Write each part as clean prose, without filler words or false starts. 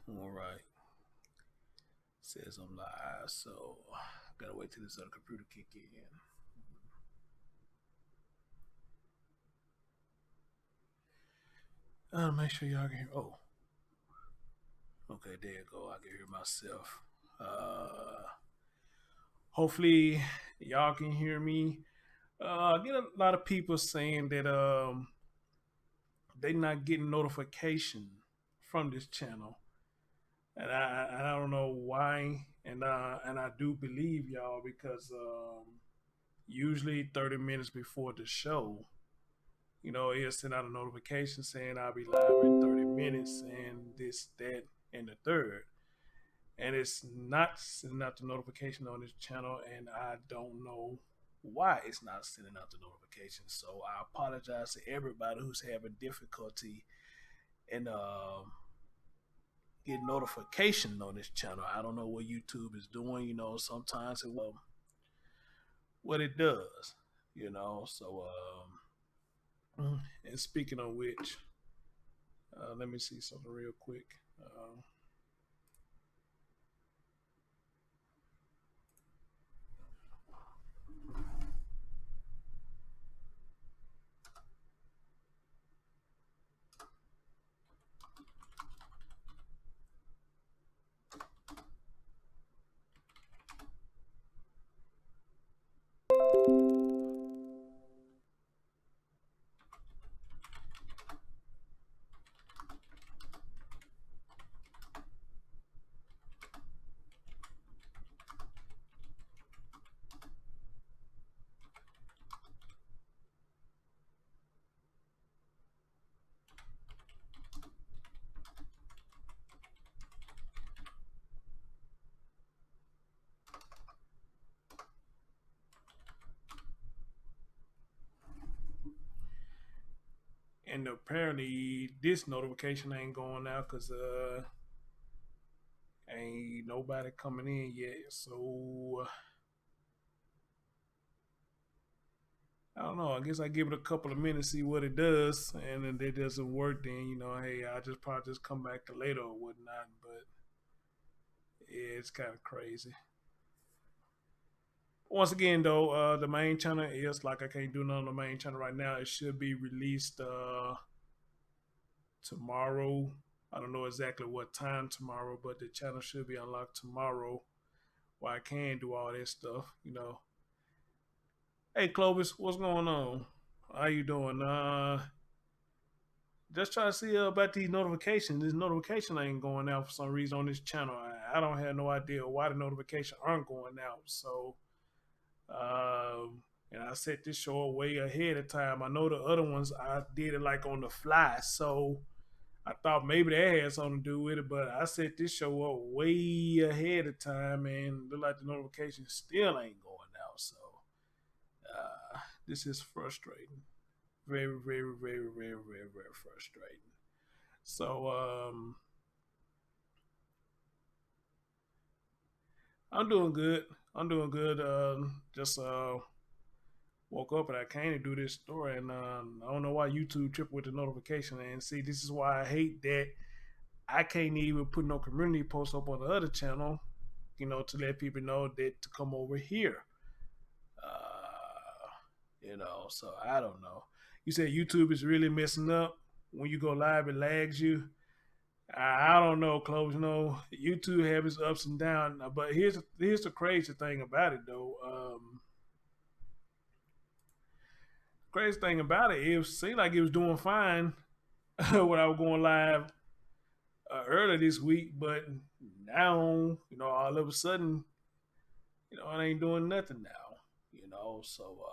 All right. Says I'm live, so gotta wait till this other computer kick in. Make sure y'all can hear. Oh, okay, there you go. I can hear myself. Hopefully y'all can hear me. I get a lot of people saying that they not getting notification from this channel, and I don't know why. And I do believe y'all because usually 30 minutes before the show, it'll send out a notification saying I'll be live in 30 minutes and this, that, and the third. And it's not sending out the notification on this channel, and I don't know why it's not sending out the notification. So I apologize to everybody who's having difficulty in getting notification on this channel. I don't know what YouTube is doing. Sometimes what it does. So and speaking of which, let me see something real quick. And apparently this notification ain't going out because ain't nobody coming in yet. So I don't know. I guess I give it a couple of minutes, see what it does, and if it doesn't work, then hey, I just probably just come back later or whatnot. But yeah, it's kind of crazy. Once again, though, the main channel is like I can't do nothing on the main channel right now. It should be released tomorrow. I don't know exactly what time tomorrow, but the channel should be unlocked tomorrow. Where I can do all that stuff. Hey, Clovis, what's going on? How you doing? Just try to see about these notifications. This notification ain't going out for some reason on this channel. I don't have no idea why the notification aren't going out. So, and I set this show way ahead of time. I know the other ones I did it like on the fly, so I thought maybe that had something to do with it. But I set this show up way ahead of time, and look like the notification still ain't going out. So, this is frustrating. Very, very, very, very, very, very frustrating. So I'm doing good. I'm doing good. Just woke up and I came to do this story, and I don't know why YouTube tripped with the notification. And see, this is why I hate that I can't even put no community posts up on the other channel, to let people know that to come over here. So I don't know. You said YouTube is really messing up when you go live. It lags you. I don't know, Close. YouTube have its ups and downs. But here's the crazy thing about it, though. Crazy thing about it seemed like it was doing fine when I was going live earlier this week, but now all of a sudden it ain't doing nothing now. So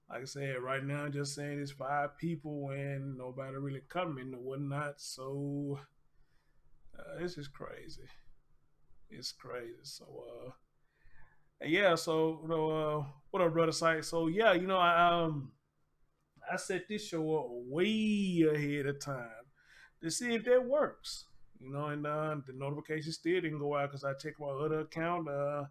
like I said, right now, just saying it's 5 people and nobody really coming or whatnot. So this is crazy. It's crazy. So yeah. So what up, brother? Site. So yeah, I set this show up way ahead of time to see if that works. And the notification still didn't go out because I checked my other account. And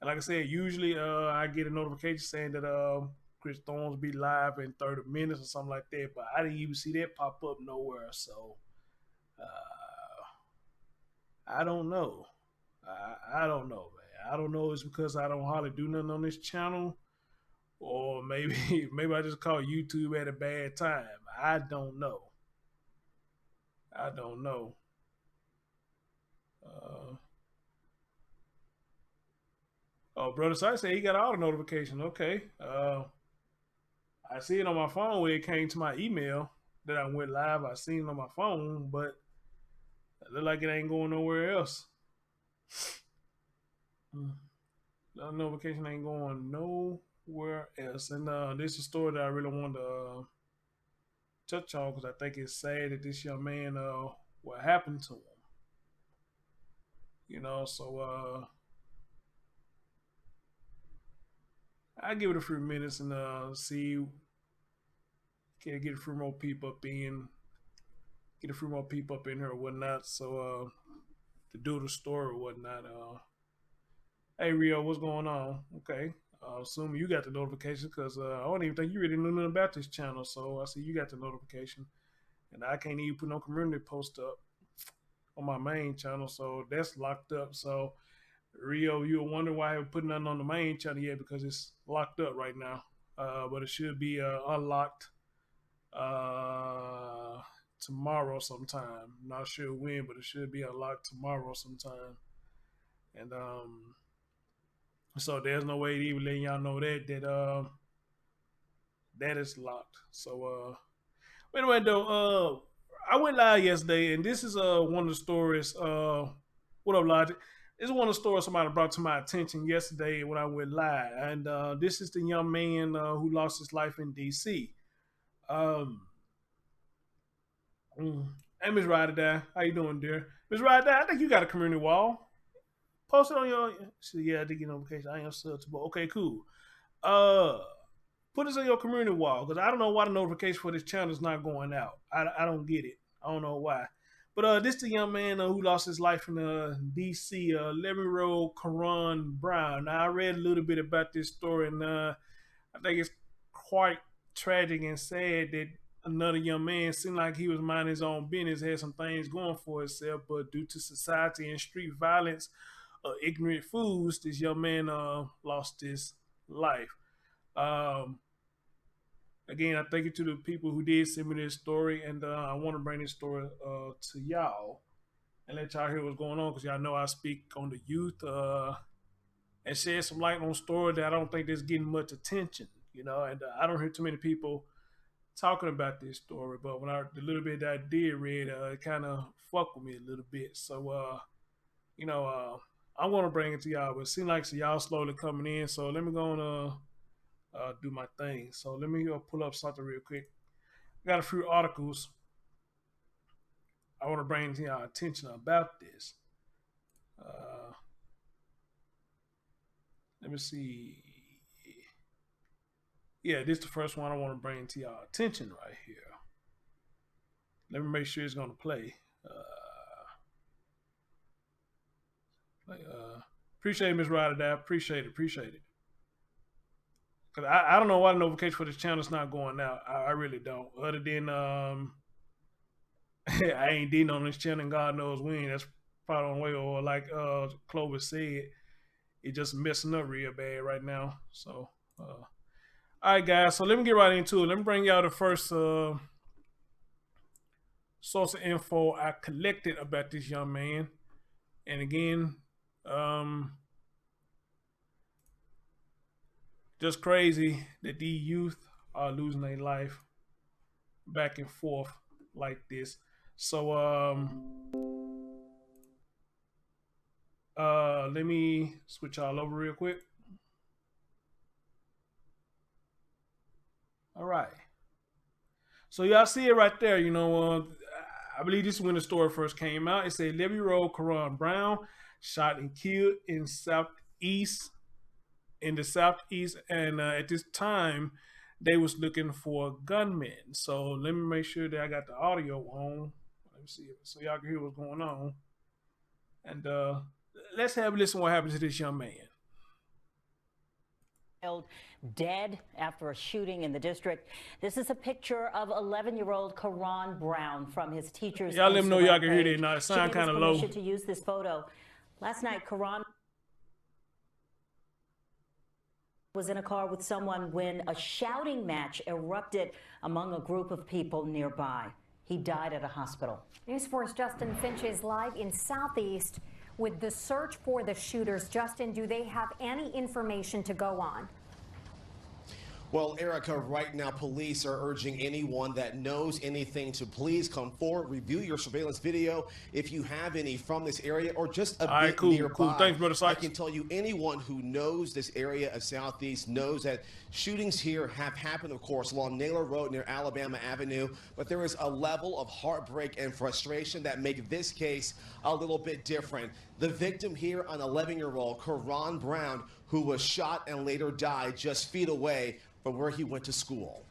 like I said, usually I get a notification saying that Chris Thorns be live in 30 minutes or something like that, but I didn't even see that pop up nowhere. So I don't know. I don't know, man. I don't know. It's because I don't hardly do nothing on this channel, or maybe maybe I just caught YouTube at a bad time. I don't know. I don't know. Uh, oh, brother, so I said he got all the notifications. Okay. I see it on my phone where it came to my email that I went live. I seen it on my phone, but it look like it ain't going nowhere else. The notification ain't going nowhere else. And this is a story that I really wanted to touch on because I think it's sad that this young man, what happened to him. So I give it a few minutes and see, can I get a few more people up in, get a few more people up in here or whatnot. So to do the story or whatnot. Hey Rio, what's going on? Okay. Assuming you got the notification because I don't even think you really knew nothing about this channel. So I see you got the notification, and I can't even put no community post up on my main channel, so that's locked up. So Rio, you'll wonder why I haven't put nothing on the main channel yet because it's locked up right now. But it should be unlocked uh, tomorrow sometime. Not sure when, but it should be unlocked tomorrow sometime. And so there's no way to even letting y'all know that is locked. So anyway, though, I went live yesterday, and this is one of the stories. What up, Logic? This is one of the stories somebody brought to my attention yesterday when I went live, and this is the young man who lost his life in D.C. Um, hey, Miss Ryder, how you doing, dear? Miss Ryder, I think you got a community wall. Post it on your. So yeah, I did get notification. I am searchable. Okay, cool. Uh, put this on your community wall because I don't know why the notification for this channel is not going out. I don't get it. I don't know why. But this the young man who lost his life in D.C. 11-year-old Karon Brown. Now I read a little bit about this story, and I think it's quite tragic and sad that another young man seemed like he was minding his own business, had some things going for himself, but due to society and street violence, ignorant fools, this young man lost his life. Um, Again, I thank you to the people who did send me this story, and I want to bring this story to y'all and let y'all hear what's going on because y'all know I speak on the youth and shed some light on a story that I don't think is getting much attention, and I don't hear too many people talking about this story. But when the little bit that I did read, it kind of fucked with me a little bit. So, I'm gonna bring it to y'all, but it seems like y'all slowly coming in. So let me go on do my thing. So let me pull up something real quick. I got a few articles I want to bring to your attention about this. Uh, Let me see. Yeah, this is the first one I want to bring to your attention right here. Let me make sure it's going to play. Appreciate it, Ms. Ryder. Appreciate it. Cause I don't know why the notification for this channel is not going out. I really don't. Other than I ain't did on this channel, and God knows when. That's probably on the way. Or like Clovis said, it just messing up real bad right now. So, all right, guys. So let me get right into it. Let me bring y'all the first source of info I collected about this young man. And again, just crazy that these youth are losing their life back and forth like this. So let me switch all over real quick. All right. So y'all see it right there. I believe this is when the story first came out. It said 11-year-old Karon Brown shot and killed in the southeast, and at this time they was looking for a gunman. So let me make sure that I got the audio on. Let me see so y'all can hear what's going on. And let's have a listen to what happened to this young man. Dead after a shooting in the district. This is a picture of 11-year-old Karon Brown from his teacher's Y'all let me know y'all can hear page. that now. It She sound gave us kind of low. permission to use this photo. Last night, Karon was in a car with someone when a shouting match erupted among a group of people nearby. He died at a hospital. News 4's Justin Finch is live in Southeast with the search for the shooters. Justin, do they have any information to go on? Well, Erica, right now police are urging anyone that knows anything to please come forward, review your surveillance video if you have any from this area or just a bit nearby. Cool. Thanks, brother. I can tell you anyone who knows this area of Southeast knows that shootings here have happened, of course, along Naylor Road near Alabama Avenue, but there is a level of heartbreak and frustration that make this case a little bit different. The victim here, an 11-year-old, Karon Brown, who was shot and later died just feet away from where he went to school.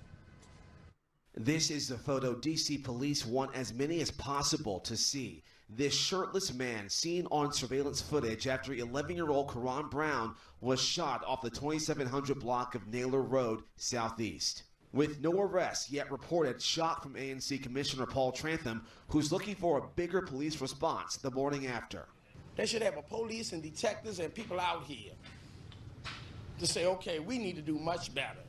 This is the photo DC police want as many as possible to see. This shirtless man seen on surveillance footage after 11-year-old Karon Brown was shot off the 2700 block of Naylor Road, Southeast. With no arrests yet reported, shock from ANC Commissioner Paul Trantham, who's looking for a bigger police response the morning after. They should have a police and detectives and people out here to say, okay, we need to do much better.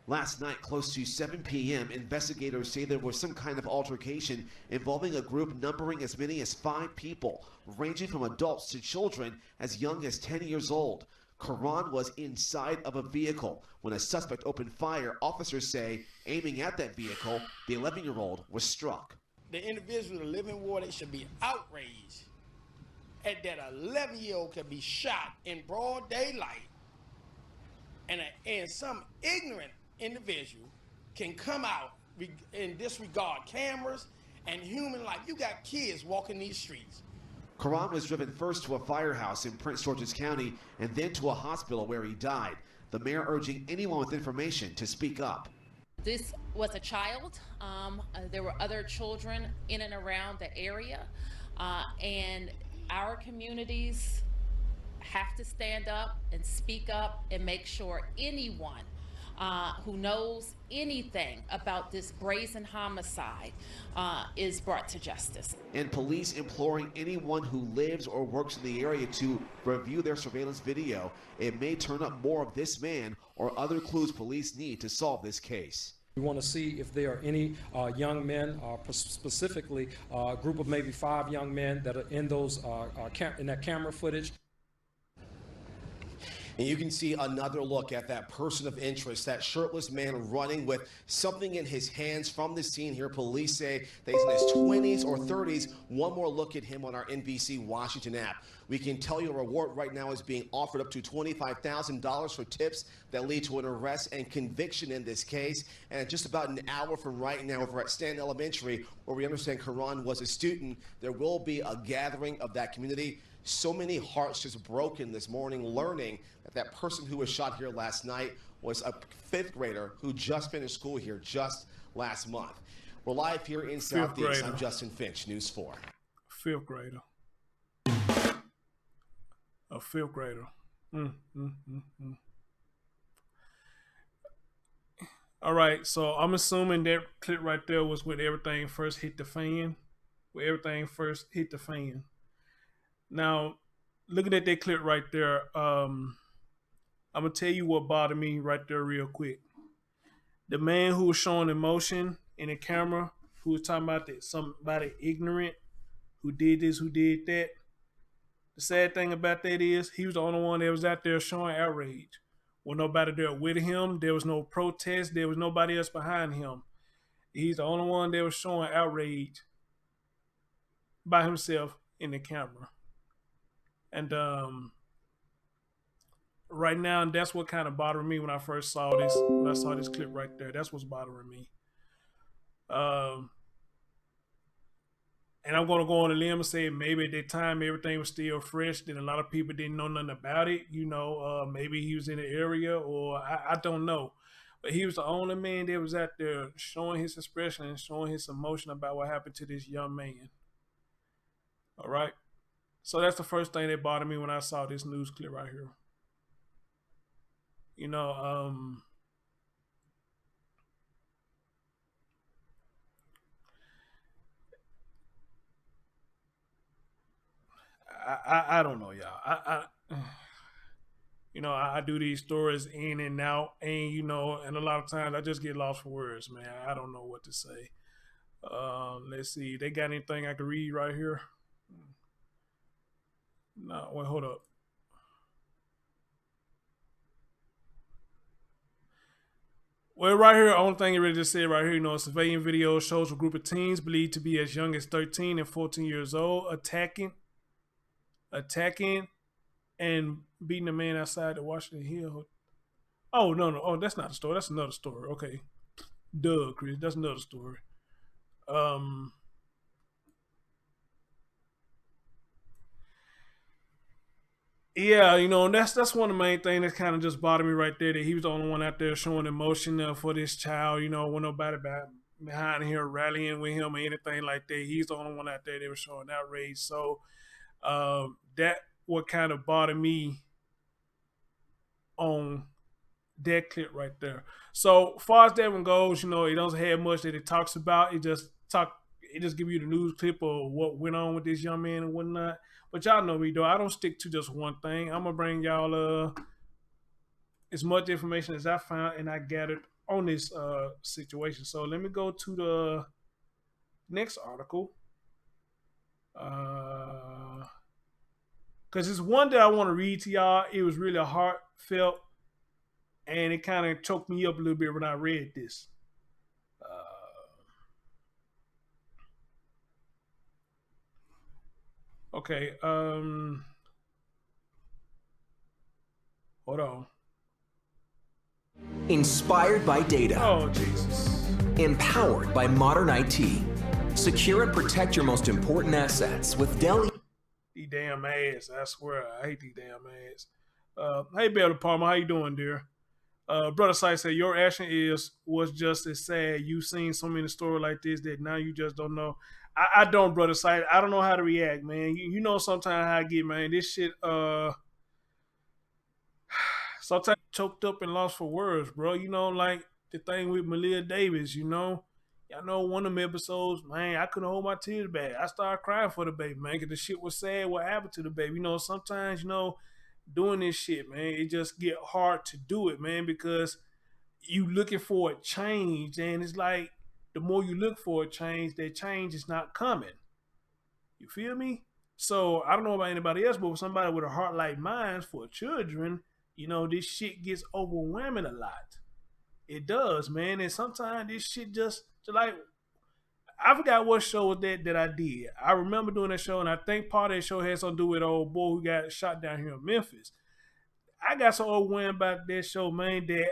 Last night, close to 7 p.m., investigators say there was some kind of altercation involving a group numbering as many as 5 people, ranging from adults to children as young as 10 years old. Karon was inside of a vehicle. When a suspect opened fire, officers say, aiming at that vehicle, the 11-year-old was struck. The individuals that live in war, they should be outraged at that 11-year-old could be shot in broad daylight and some ignorant individual can come out and disregard cameras and human life. You got kids walking these streets. Karon was driven first to a firehouse in Prince George's County and then to a hospital where he died. The mayor urging anyone with information to speak up. This was a child. There were other children in and around the area, and our communities have to stand up and speak up and make sure anyone who knows anything about this brazen homicide is brought to justice. And police imploring anyone who lives or works in the area to review their surveillance video. It may turn up more of this man or other clues police need to solve this case. We want to see if there are any young men, specifically a group of maybe 5 young men that are in those in that camera footage. And you can see another look at that person of interest, that shirtless man running with something in his hands from the scene here. Police say that he's in his 20s or 30s. One more look at him on our NBC Washington app. We can tell you a reward right now is being offered up to $25,000 for tips that lead to an arrest and conviction in this case. And just about an hour from right now over at Stanton Elementary, where we understand Karon was a student, there will be a gathering of that community. So many hearts just broken this morning learning that that person who was shot here last night was a 5th grader who just finished school here just last month. We're live here in Southeast. I'm Justin Finch, News 4. 5th grader. A 5th grader. All right, so I'm assuming that clip right there was when everything first hit the fan. Where everything first hit the fan. Now, looking at that clip right there, I'm going to tell you what bothered me right there real quick. The man who was showing emotion in the camera, who was talking about that somebody ignorant who did this, who did that. The sad thing about that is he was the only one that was out there showing outrage. Well, nobody there with him. There was no protest. There was nobody else behind him. He's the only one that was showing outrage by himself in the camera. And right now, that's what kind of bothered me when I first saw this. When I saw this clip right there, that's what's bothering me. And I'm going to go on a limb and say maybe at that time everything was still fresh. Then a lot of people didn't know nothing about it. You know, maybe he was in the area or I don't know. But he was the only man that was out there showing his expression and showing his emotion about what happened to this young man. All right. So that's the first thing that bothered me when I saw this news clip right here. You know, I don't know, y'all. You know, I do these stories in and out, and you know, and a lot of times I just get lost for words, man. I don't know what to say. Let's see. They got anything I can read right here? No, wait, hold up. Well, right here, only thing it really just said right here, you know, a surveillance video shows a group of teens believed to be as young as 13 and 14 years old attacking, and beating a man outside the Washington Hill. Oh no, no, oh that's not a story. That's another story. Okay, duh, Chris, that's another story. Um, Yeah, you know, and that's one of the main things that kind of just bothered me right there. That he was the only one out there showing emotion for this child. You know, when nobody behind here rallying with him or anything like that. He's the only one out there that was showing outrage. So that what kind of bothered me on that clip right there. So far as that one goes, you know, it doesn't have much that it talks about. It just give you the news clip of what went on with this young man and whatnot. But y'all know me though. I don't stick to just one thing. I'm gonna bring y'all as much information as I found and I gathered on this situation. So let me go to the next article. Because it's one that I want to read to y'all. It was really heartfelt and it kind of choked me up a little bit when I read this. Okay, hold on. Inspired by data. Oh, Jesus. Empowered by modern IT. Secure and protect your most important assets with Dell. These damn ads, I swear, I hate these damn ads. Hey, Bella Palmer, how you doing, dear? Brother Sight said, your action was just as sad. You've seen so many stories like this that now you just don't know. I don't, Brother Sight. I don't know how to react, man. You know sometimes how I get, man. This shit, sometimes choked up and lost for words, bro. You know, like the thing with Malia Davis, you know. Y'all know one of them episodes, man, I couldn't hold my tears back. I started crying for the baby, man, because the shit was sad what happened to the baby. You know, sometimes, you know, doing this shit, man, it just get hard to do it, man, because you looking for a change, and it's like the more you look for a change, that change is not coming. You feel me? So I don't know about anybody else, but for somebody with a heart like mine for children, you know, this shit gets overwhelming a lot. It does, man. And sometimes this shit just like, I forgot what show was that I did. I remember doing that show, and I think part of that show had something to do with old boy who got shot down here in Memphis. I got so overwhelmed about that show, man, that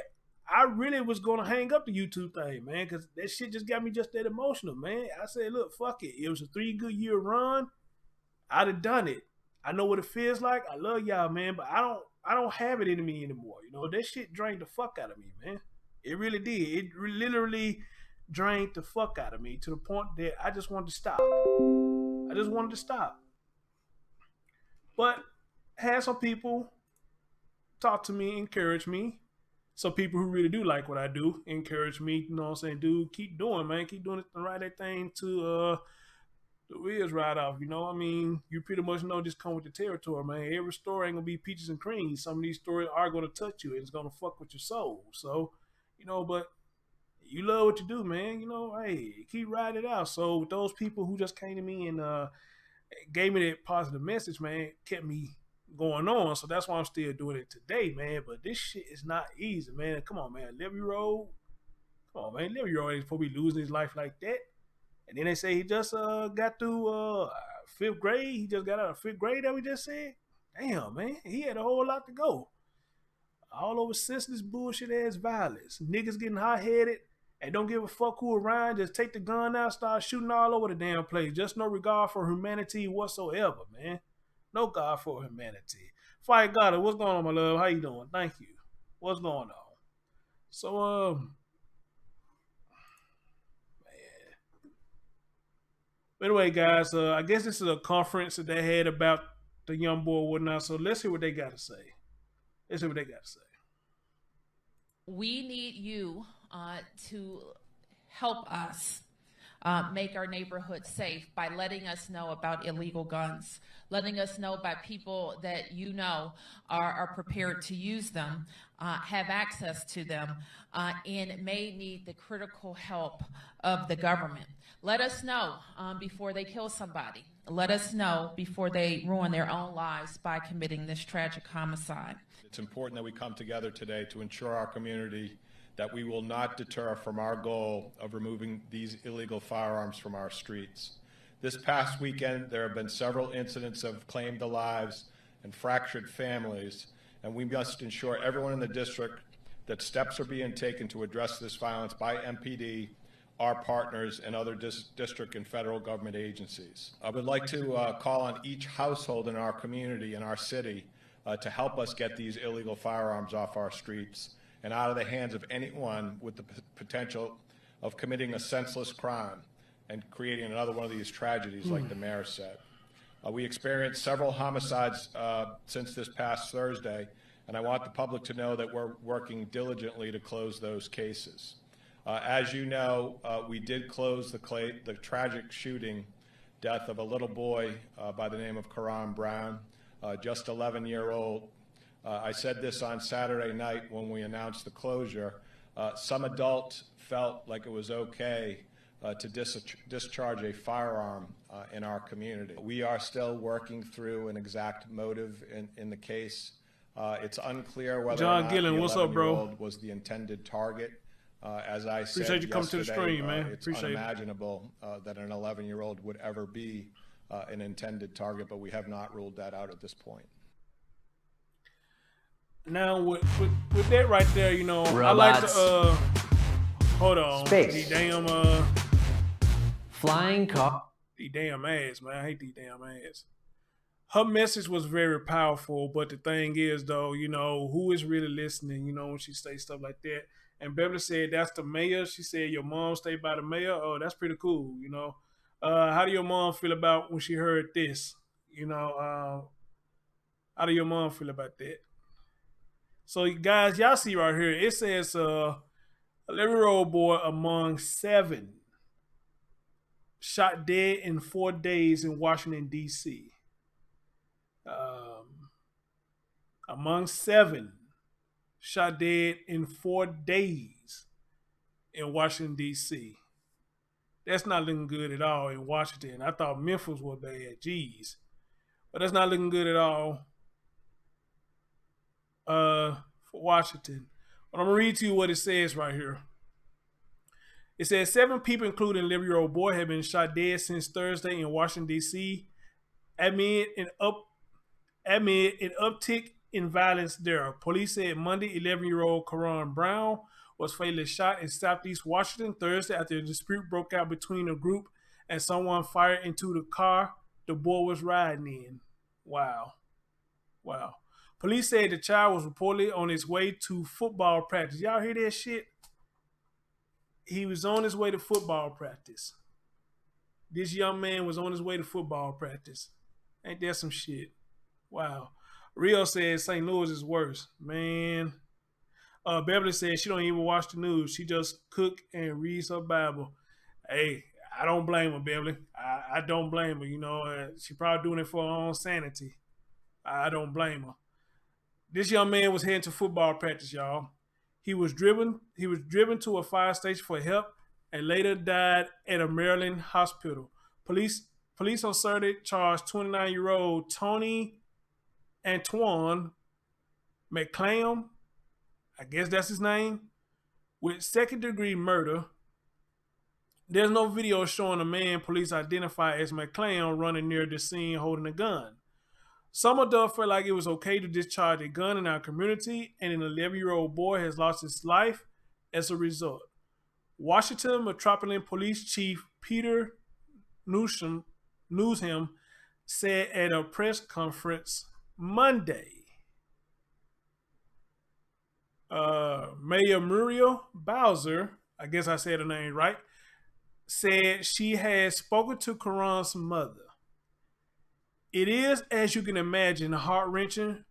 I really was gonna hang up the YouTube thing, man, because that shit just got me just that emotional, man. I said, look, fuck it. It was a 3 good year run. I'd have done it. I know what it feels like. I love y'all, man, but I don't have it in me anymore. You know, that shit drained the fuck out of me, man. It really did. It literally drained the fuck out of me to the point that I just wanted to stop. I just wanted to stop. But had some people talk to me, encourage me. Some people who really do like what I do encourage me. You know what I'm saying? Dude, keep doing, man. Keep doing it the right thing to the wheels right off. You know, I mean, you pretty much know this come with the territory, man. Every story ain't gonna be peaches and cream. Some of these stories are gonna touch you and it's gonna fuck with your soul. So, you know, but you love what you do, man. You know, hey, keep riding it out. So with those people who just came to me and gave me that positive message, man, kept me going on. So that's why I'm still doing it today, man. But this shit is not easy, man. Come on, man. Live your road. Come on, man. Live your road ain't supposed to be losing his life like that. And then they say he just got through 5th grade. He just got out of 5th grade that we just said. Damn, man. He had a whole lot to go. All over senseless bullshit ass violence. Niggas getting hot-headed and don't give a fuck who around. Just take the gun out, start shooting all over the damn place. Just no regard for humanity whatsoever, man. No God for humanity. Fight God, what's going on, my love? How you doing? Thank you. What's going on? So, anyway, guys, I guess this is a conference that they had about the young boy and whatnot. So let's hear what they got to say. Let's hear what they got to say. We need you to help us make our neighborhood safe by letting us know about illegal guns, letting us know by people that you know are prepared to use them, have access to them, and may need the critical help of the government. Let us know before they kill somebody. Let us know before they ruin their own lives by committing this tragic homicide. It's important that we come together today to ensure our community that we will not deter from our goal of removing these illegal firearms from our streets. This past weekend, there have been several incidents of claimed lives and fractured families, and we must ensure everyone in the district that steps are being taken to address this violence by MPD, our partners, and other district and federal government agencies. I would like to call on each household in our community, in our city, to help us get these illegal firearms off our streets and out of the hands of anyone with the potential of committing a senseless crime and creating another one of these tragedies like the mayor said. We experienced several homicides since this past Thursday, and I want the public to know that we're working diligently to close those cases. As you know, we did close the tragic shooting death of a little boy by the name of Karon Brown, just 11-year-old. I said this on Saturday night when we announced the closure. Some adult felt like it was okay to discharge a firearm in our community. We are still working through an exact motive in the case. It's unclear whether John or not Gillen, the what's up, bro? 11-year-old was the intended target. As I said Appreciate you coming to the stream, man. It's Appreciate it. unimaginable that an 11-year-old would ever be an intended target, but we have not ruled that out at this point. Now with that right there, you know, Robots. I like to hold on. Space. These damn Flying car. these damn ads, man. I hate these damn ads. Her message was very powerful, but the thing is though, you know, who is really listening, you know, when she says stuff like that. And Beverly said that's the mayor. She said your mom stayed by the mayor. Oh, that's pretty cool, you know. How do your mom feel about when she heard this? You know, how do your mom feel about that? So, guys, y'all see right here, it says 11-year-old boy among 7 shot dead in 4 days in Washington, D.C. Among 7 shot dead in 4 days in Washington, D.C. That's not looking good at all in Washington. I thought Memphis was bad. Jeez. But that's not looking good at all. For Washington. But I'm gonna read to you what it says right here. It says 7 people, including an 11-year-old boy, have been shot dead since Thursday in Washington, D.C. Amid an uptick in violence there. Police said Monday 11-year-old Karon Brown was fatally shot in Southeast Washington Thursday after a dispute broke out between a group and someone fired into the car the boy was riding in. Wow. Wow. Police said the child was reportedly on his way to football practice. Y'all hear that shit? He was on his way to football practice. This young man was on his way to football practice. Ain't that some shit? Wow. Rio says St. Louis is worse. Man. Beverly said she don't even watch the news. She just cook and reads her Bible. Hey, I don't blame her, Beverly. I don't blame her. You know, she probably doing it for her own sanity. I don't blame her. This young man was heading to football practice, y'all. He was driven to a fire station for help and later died at a Maryland hospital. Police on Saturday charged 29-year-old Tony Antoine McClam, I guess that's his name, with second-degree murder. There's no video showing a man police identify as McClam running near the scene holding a gun. Some adults felt like it was okay to discharge a gun in our community, and an 11-year-old boy has lost his life as a result. Washington Metropolitan Police Chief Peter Newsham said at a press conference Monday. Mayor Muriel Bowser, I guess I said her name right, said she had spoken to Karon's mother. It is, as you can imagine, heart-wrenching,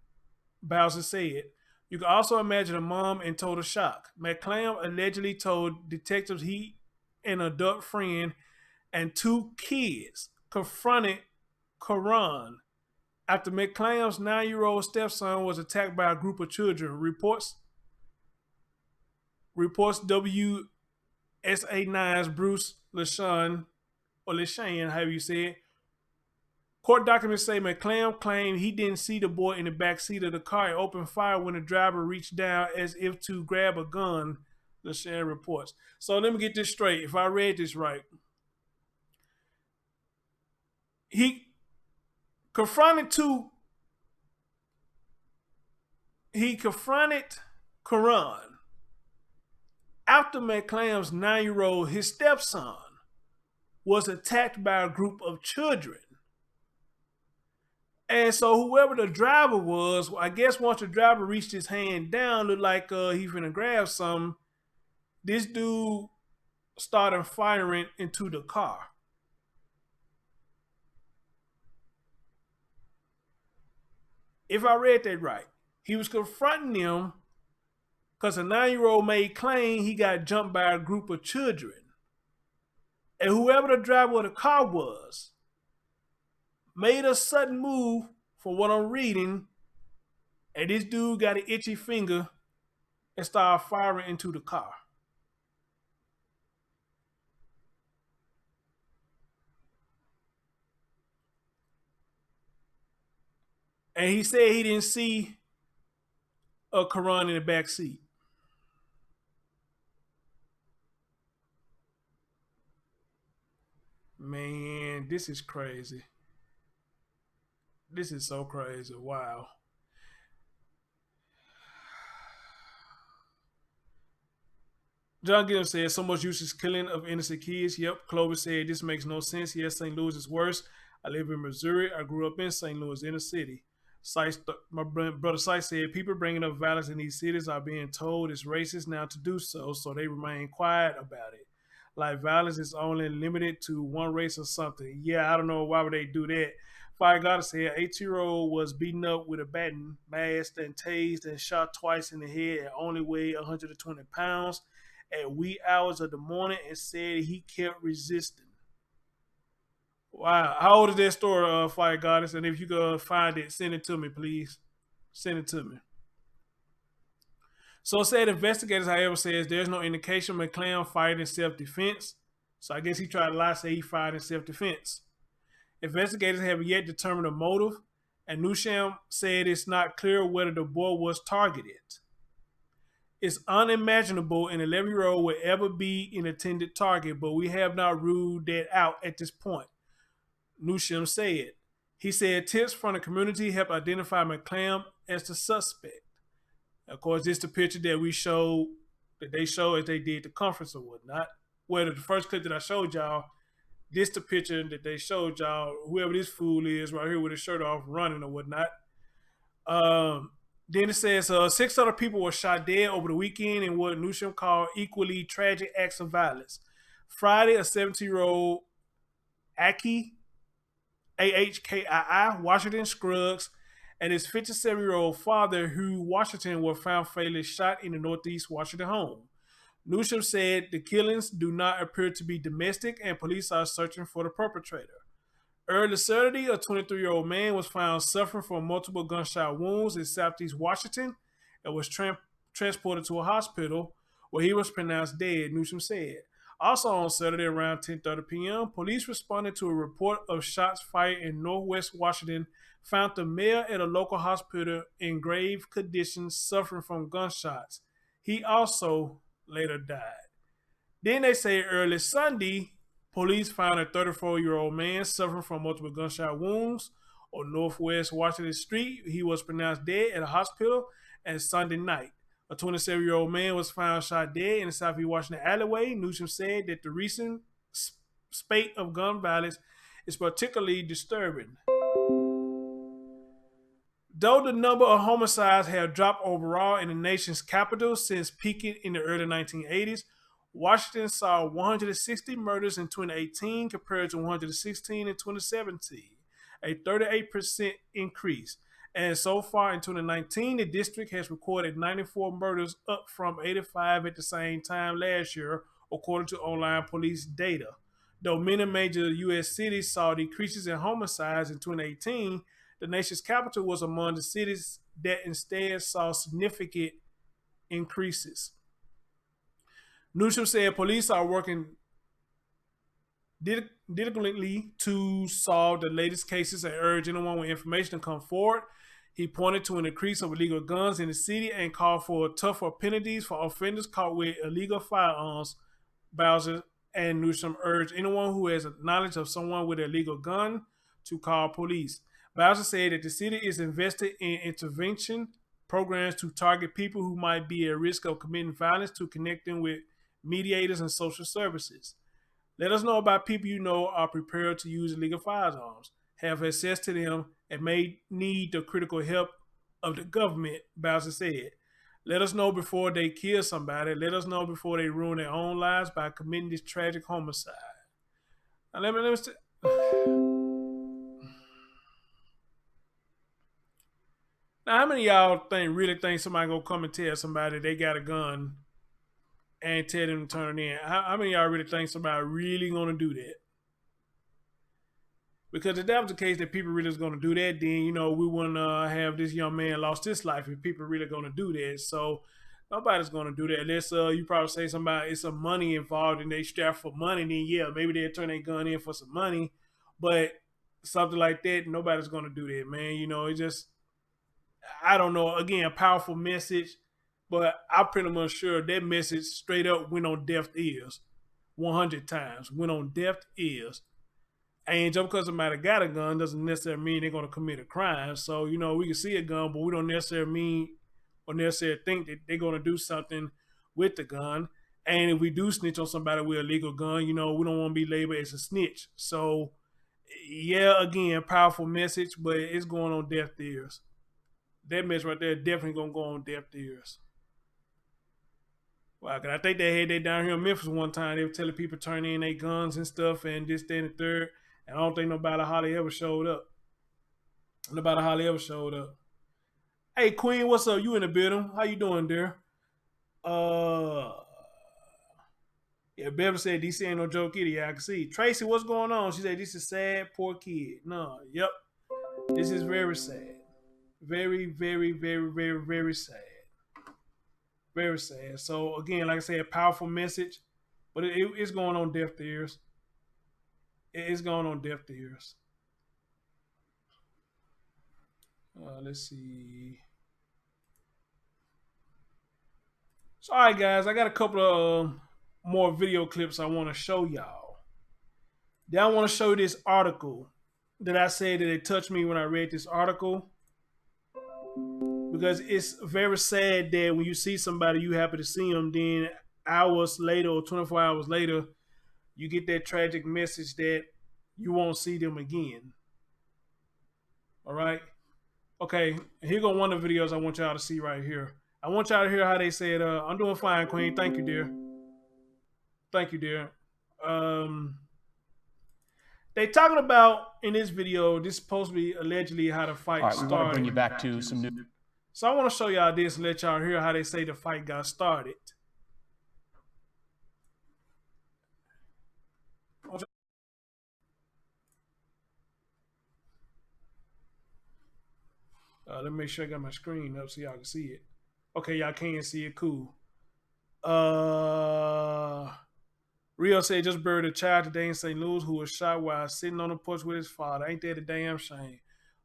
Bowser said. You can also imagine a mom in total shock. McClam allegedly told detectives he, an adult friend, and 2 kids confronted Karon after McClam's 9-year-old stepson was attacked by a group of children. Reports WSA9's Bruce LeShane, or LeShane, however you say it. Court documents say McClam claimed he didn't see the boy in the back seat of the car and opened fire when the driver reached down as if to grab a gun, LeShane reports. So let me get this straight. If I read this right, he confronted Karon after McClam's 9-year-old, his stepson, was attacked by a group of children. And so whoever the driver was, I guess once the driver reached his hand down, looked like he finna grab something, this dude started firing into the car. If I read that right, he was confronting them because a 9-year-old made claim he got jumped by a group of children. And whoever the driver of the car was made a sudden move, for what I'm reading, and this dude got an itchy finger and started firing into the car. And he said he didn't see a Karon in the back seat. Man, this is crazy. This is so crazy. Wow. John Gibbs said, so much useless killing of innocent kids. Yep. Clovis said, this makes no sense. Yes, St. Louis is worse. I live in Missouri. I grew up in St. Louis, inner city. My brother Sykes said, people bringing up violence in these cities are being told it's racist now to do so, so they remain quiet about it. Like violence is only limited to one race or something. Yeah, I don't know why would they do that. Fire Goddess said, 18-year-old was beaten up with a baton, masked and tased and shot twice in the head and only weighed 120 pounds at wee hours of the morning and said he kept resisting. Wow. How old is that story, Fire Goddess? And if you can find it, send it to me, please. Send it to me. So said investigators, however, says there's no indication McClam fired in self-defense. So I guess he tried to lie, say he fired in self-defense. Investigators have yet determined a motive, and Newsham said it's not clear whether the boy was targeted. It's unimaginable an 11-year-old would ever be an intended target, but we have not ruled that out at this point, Newsham said. He said tips from the community helped identify McClam as the suspect. Of course, this is the picture that they showed as they did the conference or whatnot. Well, the first clip that I showed y'all, this the picture that they showed y'all, whoever this fool is right here with his shirt off running or whatnot. Then it says 6 other people were shot dead over the weekend in what Newsham called equally tragic acts of violence. Friday, a 17-year-old Ahkii, Ahkii, Washington Scruggs, and his 57-year-old father, Hugh Washington, were found fatally shot in the Northeast Washington home. Newsham said the killings do not appear to be domestic and police are searching for the perpetrator. Early Saturday, a 23-year-old man was found suffering from multiple gunshot wounds in Southeast Washington and was transported to a hospital where he was pronounced dead, Newsham said. Also on Saturday around 10:30 p.m., police responded to a report of shots fired in Northwest Washington, found the male at a local hospital in grave condition suffering from gunshots. He also later died. Then they say early Sunday, police found a 34-year-old man suffering from multiple gunshot wounds on Northwest Washington Street. He was pronounced dead at a hospital. And Sunday night, a 27-year-old man was found shot dead in the Southeast Washington alleyway. Newsham said that the recent spate of gun violence is particularly disturbing. Though the number of homicides have dropped overall in the nation's capital since peaking in the early 1980s, Washington saw 160 murders in 2018 compared to 116 in 2017, a 38% increase. And so far in 2019, the district has recorded 94 murders, up from 85 at the same time last year, according to online police data. Though many major U.S. cities saw decreases in homicides in 2018, the nation's capital was among the cities that instead saw significant increases. Newsom said police are working diligently to solve the latest cases and urged anyone with information to come forward. He pointed to an increase of illegal guns in the city and called for tougher penalties for offenders caught with illegal firearms. Bowser and Newsom urged anyone who has knowledge of someone with an illegal gun to call police. Bowser said that the city is invested in intervention programs to target people who might be at risk of committing violence, to connect them with mediators and social services. Let us know about people you know are prepared to use illegal firearms, have access to them, and may need the critical help of the government, Bowser said. Let us know before they kill somebody. Let us know before they ruin their own lives by committing this tragic homicide. Now, let me now, how many of y'all really think somebody gonna come and tell somebody they got a gun and tell them to turn it in? How many of y'all really think somebody really gonna do that? Because if that was the case, that people really was gonna do that, then we wouldn't have this young man lost his life if people really gonna do that. So nobody's gonna do that unless you probably say somebody it's some money involved and they strap for money. Then yeah, maybe they'll turn their gun in for some money, but something like that, nobody's gonna do that, man. It just, I don't know. Again, a powerful message, but I'm pretty much sure that message straight up went on deaf ears 100 times. Went on deaf ears. And just because somebody got a gun doesn't necessarily mean they're going to commit a crime. So, we can see a gun, but we don't necessarily mean or necessarily think that they're going to do something with the gun. And if we do snitch on somebody with a legal gun, we don't want to be labeled as a snitch. So, yeah, again, powerful message, but it's going on deaf ears. That message right there definitely going to go on deaf ears. Wow, cause I think they had that down here in Memphis one time. They were telling people to turn in their guns and stuff and this, that, and the third. And I don't think nobody hardly ever showed up. Nobody hardly ever showed up. Hey, Queen, what's up? You in the building? How you doing, dear? Yeah, Beverly said DC ain't no joke either. Yeah, I can see. Tracy, what's going on? She said this is sad, poor kid. No, yep. This is very sad. Very, very, very, very, very sad. Very sad. So again, like I said, a powerful message, but it's going on deaf ears. It's going on deaf ears. Let's see. So, all right, guys, I got a couple of more video clips I want to show y'all. Then I want to show you this article that I said that it touched me when I read this article. Because it's very sad that when you see somebody, you happen to see them, then hours later or 24 hours later, you get that tragic message that you won't see them again. All right? Okay, here go one of the videos I want y'all to see right here. I want y'all to hear how they said, I'm doing fine, Queen. Thank you, dear. Thank you, dear. They talking about, in this video, this is supposed to be allegedly how the fight started. We want to bring you back to some new... So I want to show y'all this and let y'all hear how they say the fight got started. Let me make sure I got my screen up so y'all can see it. Okay, y'all can see it. Cool. Rio said just buried a child today in St. Louis who was shot while sitting on the porch with his father. Ain't that a damn shame?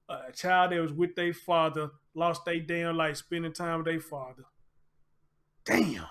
A child that was with their father lost their damn life spending time with their father. Damn.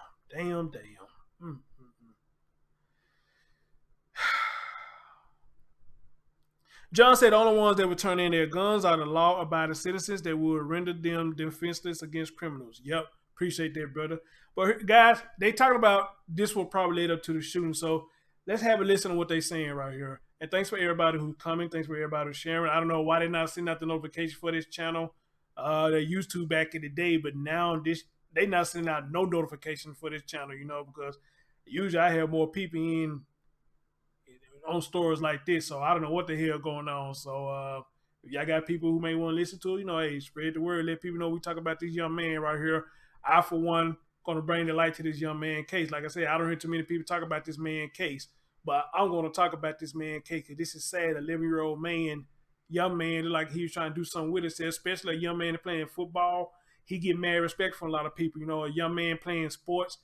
John said the only ones that would turn in their guns are the law-abiding citizens that would render them defenseless against criminals. Yep, appreciate that, brother. But guys, they talking about this will probably lead up to the shooting. So let's have a listen to what they're saying right here. And thanks for everybody who's coming. Thanks for everybody who's sharing. I don't know why they're not sending out the notification for this channel. They used to back in the day, but now they not sending out no notification for this channel, because usually I have more people in on stories like this. So I don't know what the hell going on. So If y'all got people who may want to listen to it, hey, spread the word. Let people know we talk about this young man right here. I, for one, going to bring the light to this young man case. Like I said, I don't hear too many people talk about this man case, but I'm going to talk about this man case because this is sad. 11-year-old man, young man, like he was trying to do something with it, especially a young man playing football. He get mad respect from a lot of people. A young man playing sports,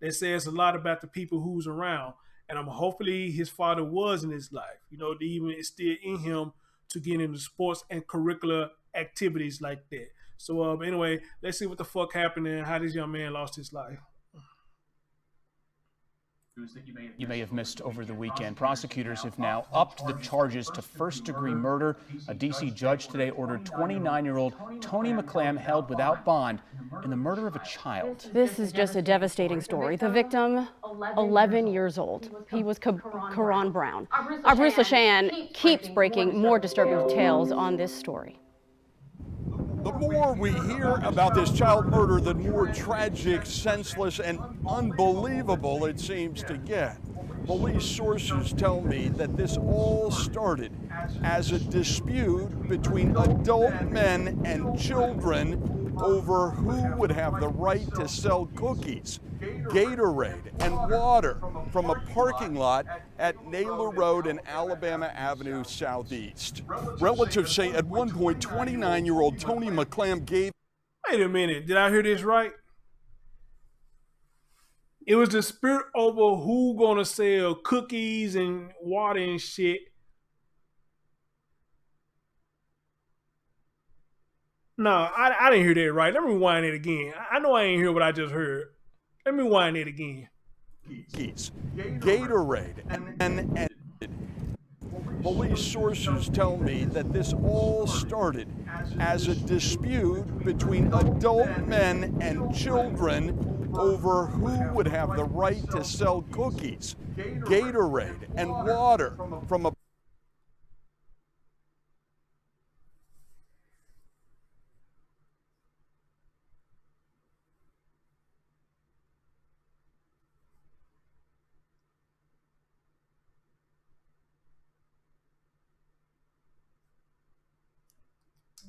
that says a lot about the people who's around. And hopefully his father was in his life, to even instill in him to get into sports and curricular activities like that. So anyway, let's see what the fuck happened and how this young man lost his life. You may have missed over the weekend. Prosecutors have now upped the charges to first-degree murder. A D.C. judge today ordered 29-year-old Tony McClam held without bond in the murder of a child. This is just a devastating story. The victim, 11 years old. He was Karon Brown. Our Bruce LaShan keeps breaking more disturbing details on this story. The more we hear about this child murder, the more tragic, senseless, and unbelievable it seems to get. Police sources tell me that this all started as a dispute between adult men and children over who would have the right to sell cookies, Gatorade, and water from a parking lot at Naylor Road and Alabama Avenue Southeast. Relatives say at one point, 29-year-old Tony McClam gave... Wait a minute, did I hear this right? It was the dispute over who gonna sell cookies and water and shit. No, I didn't hear that right. Let me rewind it again. I know I ain't hear what I just heard. Let me rewind it again. Gatorade and police sources tell me that this all started as a dispute between adult men and children over who would have the right to sell cookies, Gatorade, and water from a...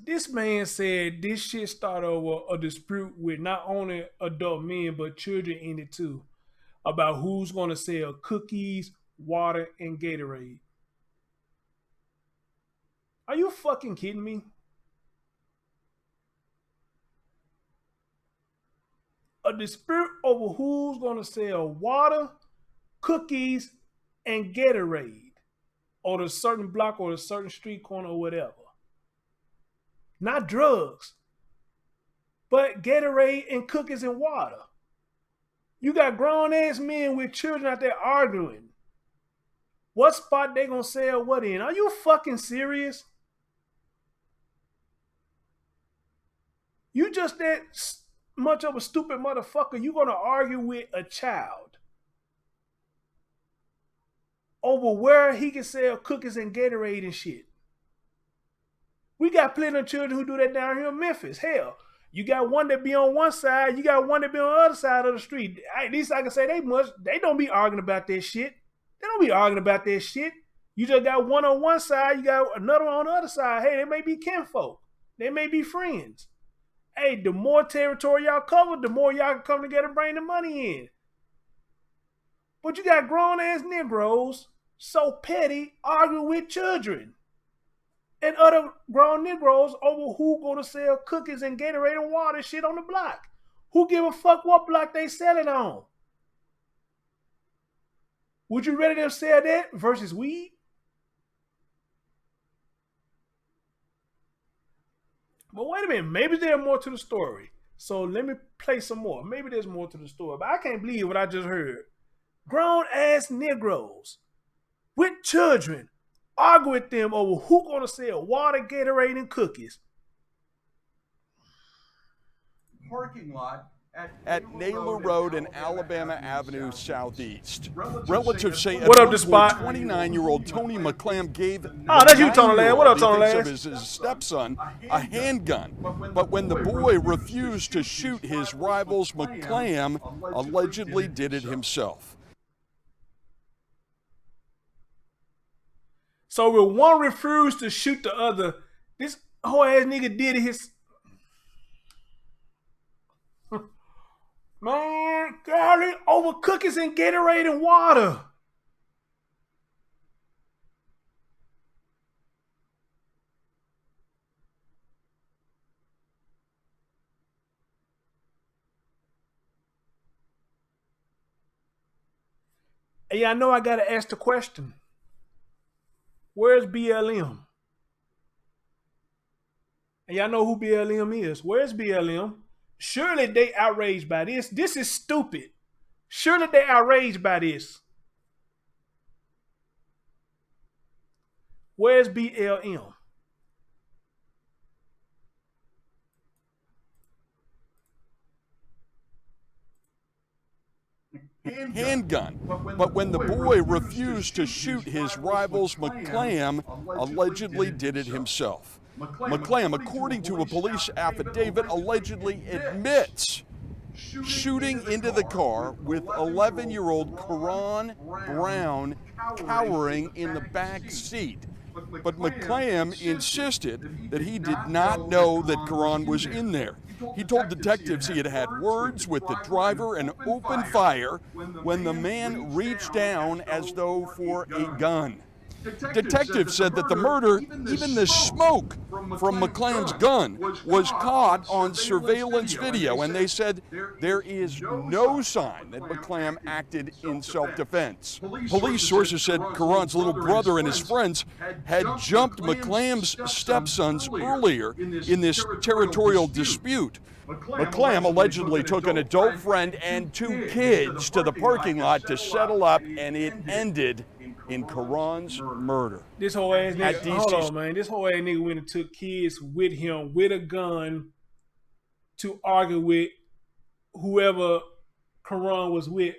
This man said this shit started over a dispute with not only adult men, but children in it too, about who's going to sell cookies, water, and Gatorade. Are you fucking kidding me? A dispute over who's going to sell water, cookies, and Gatorade on a certain block or a certain street corner or whatever. Not drugs, but Gatorade and cookies and water. You got grown-ass men with children out there arguing. What spot they gonna sell what in? Are you fucking serious? You just that much of a stupid motherfucker, you gonna argue with a child over where he can sell cookies and Gatorade and shit. We got plenty of children who do that down here in Memphis. Hell, you got one that be on one side, you got one that be on the other side of the street. At least I can say they don't be arguing about that shit. They don't be arguing about that shit. You just got one on one side, you got another one on the other side. Hey, they may be kinfolk. They may be friends. Hey, the more territory y'all cover, the more y'all can come together and bring the money in. But you got grown-ass Negroes so petty arguing with children and other grown Negroes over who gonna sell cookies and Gatorade and water shit on the block. Who give a fuck what block they sell it on? Would you rather them sell that versus weed? But wait a minute, maybe there's more to the story. So let me play some more. Maybe there's more to the story, but I can't believe what I just heard. Grown-ass Negroes with children argue with them over who gonna sell water, Gatorade, and cookies. Parking lot at Naylor Road and Alabama Avenue Southeast. Relatives say what up, the spot? 29-year-old Tony McClam gave that's you, Tony Land. What up, Tony Land? His stepson a handgun, but when the boy refused to shoot his rivals, McClam allegedly did it himself. So when one refused to shoot the other, This whole ass nigga did his man, golly, over cookies and Gatorade and water. And yeah, I know I gotta ask the question. Where's BLM? And y'all know who BLM is. Where's BLM? Surely they outraged by this. This is stupid. Surely they outraged by this. Where's BLM? Handgun. But when the boy refused to shoot his rivals, McClam allegedly did it himself. McClam, according to a police affidavit, allegedly admits shooting into the car with 11-year-old Karon Brown cowering in the back seat. But McClam insisted that he did not know that Karon was in there. He told detectives he had had words with the driver and opened fire when the man reached down as though for a gun. Detectives said that the murder, even the smoke from McClam's gun, was caught on surveillance video, and they said there is no sign that McClam acted in self-defense. Police sources said Karon's little brother and his friends had jumped McClam's stepsons earlier in this territorial dispute. McClam allegedly took an adult friend and 2 kids to the parking lot to settle up, and it ended in Karon's murder. This whole ass nigga, hold on, man. This whole ass nigga went and took kids with him with a gun to argue with whoever Karon was with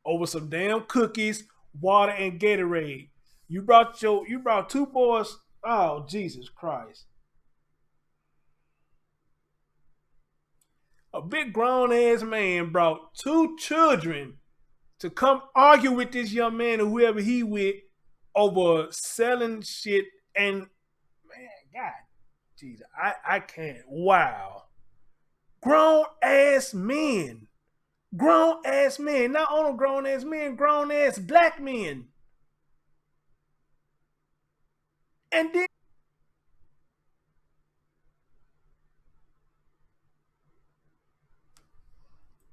over some damn cookies, water, and Gatorade. You brought 2 boys. Oh, Jesus Christ. A big grown ass man brought 2 children to come argue with this young man or whoever he with over selling shit. And man, God, Jesus, I can't. Wow. Grown ass men. Grown ass men. Not only grown ass men, grown ass black men. And then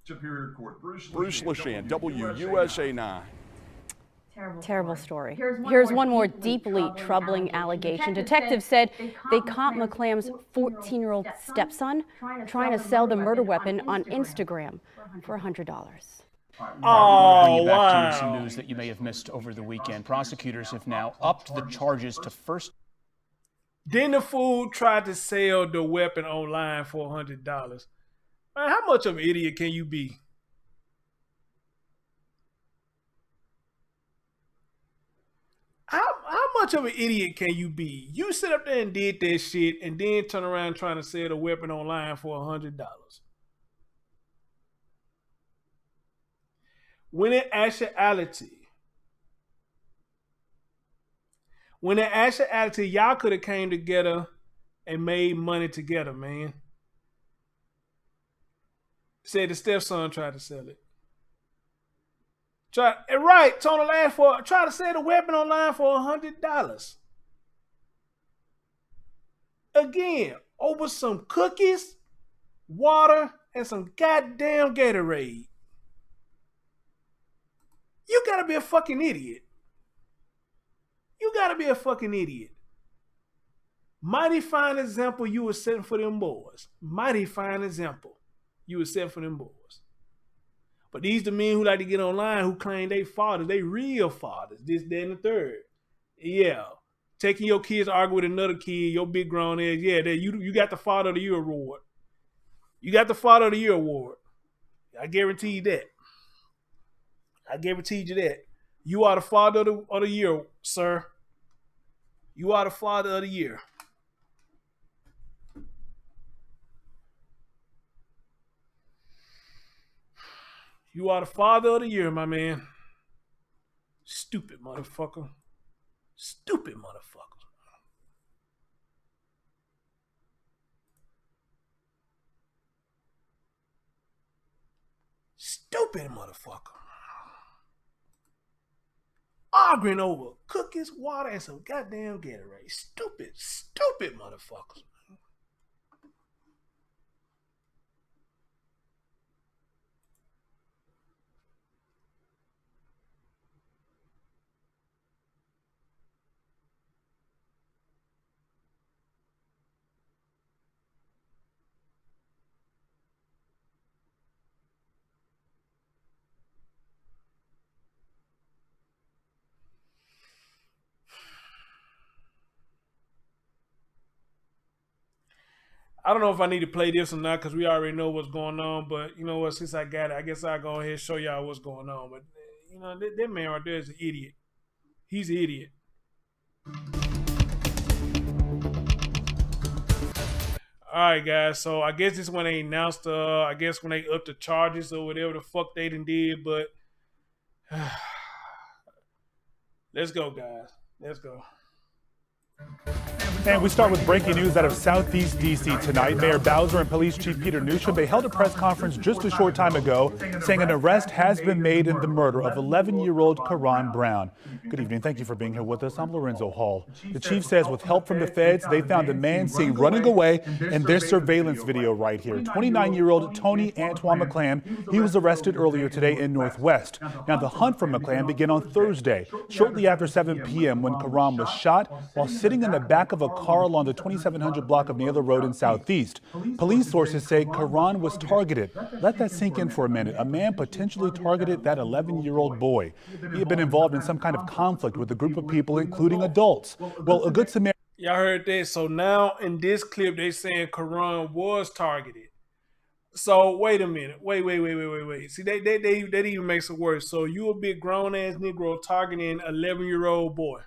Superior Court. Bruce Leshan, WUSA 9. Terrible story. Here's one more deeply troubling allegation. Detectives said they caught McClam's 14-year-old stepson trying to sell the murder weapon on Instagram for $100. We'll bring you back to some news that you may have missed over the weekend. Prosecutors have now upped the charges to first. Then the fool tried to sell the weapon online for $100. Man, how much of an idiot can you be? How much of an idiot can you be? You sit up there and did that shit and then turn around trying to sell the weapon online for $100. When in actuality, y'all could have came together and made money together, man. Said the stepson tried to sell it. Try to sell the weapon online for $100. Again, over some cookies, water, and some goddamn Gatorade. You gotta be a fucking idiot. You gotta be a fucking idiot. Mighty fine example you were setting for them boys. Mighty fine example you were setting for them boys. But these the men who like to get online who claim they fathers, they real fathers, this, that, and the third. Yeah. Taking your kids to argue with another kid, your big grown ass, yeah, you got the Father of the Year award. You got the Father of the Year award. I guarantee you that. I guarantee you that. You are the Father of the Year, sir. You are the Father of the Year. You are the Father of the Year, my man. Stupid motherfucker. Stupid motherfucker. Stupid motherfucker. Arguing over cookies, water, and some goddamn Gatorade. Stupid, stupid motherfuckers. I don't know if I need to play this or not because we already know what's going on. But you know what? Since I got it, I guess I'll go ahead and show y'all what's going on. But you know, that man right there is an idiot. He's an idiot. All right, guys. So I guess this when they announced, I guess when they upped the charges or whatever the fuck they done did. But let's go, guys. Let's go. And we start with breaking news out of Southeast D.C. tonight. Mayor Bowser and Police Chief Peter Newsham, they held a press conference just a short time ago saying an arrest has been made in the murder of 11-year-old Karon Brown. Good evening. Thank you for being here with us. I'm Lorenzo Hall. The chief says with help from the feds, they found a man seen running away in their surveillance video right here. 29-year-old Tony Antoine McClam, he was arrested earlier today in Northwest. Now, the hunt for McClam began on Thursday, shortly after 7 p.m. when Karon was shot while sitting in the back of a car along the 2700 block of Naylor Road in Southeast. Police sources say Karon was targeted. Let that sink in for a minute. A man potentially targeted that 11-year-old boy. He had been involved in some kind of conflict with a group of people, including adults. Well, a good Samaritan. Y'all heard that? So now in this clip, they saying Karon was targeted. So wait a minute. Wait. See, they even makes it worse. So you a big grown ass Negro targeting 11-year-old boy.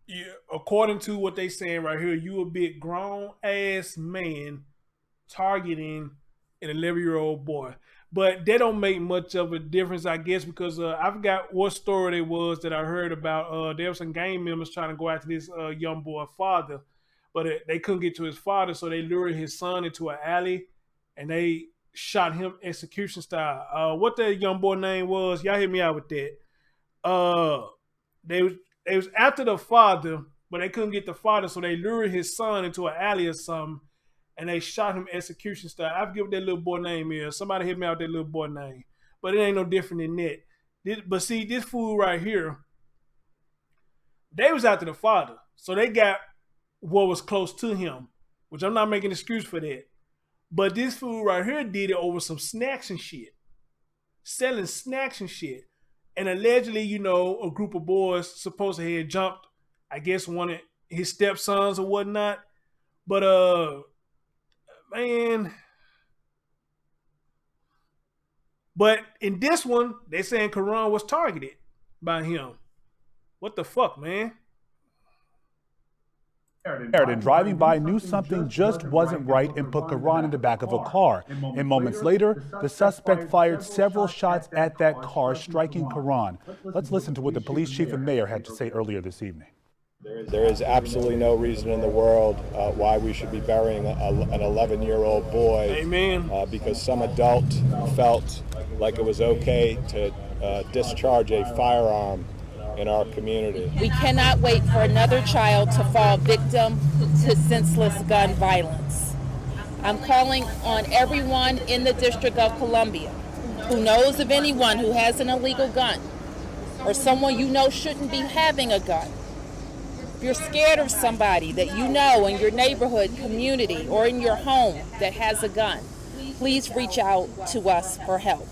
Yeah, according to what they saying right here, you a big grown ass man targeting an 11-year-old boy. But that don't make much of a difference, I guess, because I forgot what story it was that I heard about. There were some gang members trying to go after this young boy father, but they couldn't get to his father, so they lured his son into an alley, and they shot him execution style. What that young boy name was? Y'all hit me out with that. They was after the father, but they couldn't get the father, so they lured his son into an alley or something, and they shot him execution style. I forget what that little boy name is. Somebody hit me out with that little boy name. But it ain't no different than that. But see, this fool right here, they was after the father. So they got what was close to him, which I'm not making an excuse for that. But this fool right here did it over some snacks and shit. Selling snacks and shit. And allegedly, you know, a group of boys supposed to have jumped, I guess, one of his stepsons or whatnot. But, man. But in this one, they saying Karon was targeted by him. What the fuck, man? Driving by knew something just wasn't right and put Karon in the back of a car. And moments later, the suspect fired several shots at that car, striking Karon. Let's listen to what the police chief and mayor had to say earlier this evening. There is absolutely no reason in the world why we should be burying an 11-year-old boy. Amen. Because some adult felt like it was okay to discharge a firearm in our community. We cannot wait for another child to fall victim to senseless gun violence. I'm calling on everyone in the District of Columbia who knows of anyone who has an illegal gun or someone you know shouldn't be having a gun. If you're scared of somebody that you know in your neighborhood, community, or in your home that has a gun, please reach out to us for help.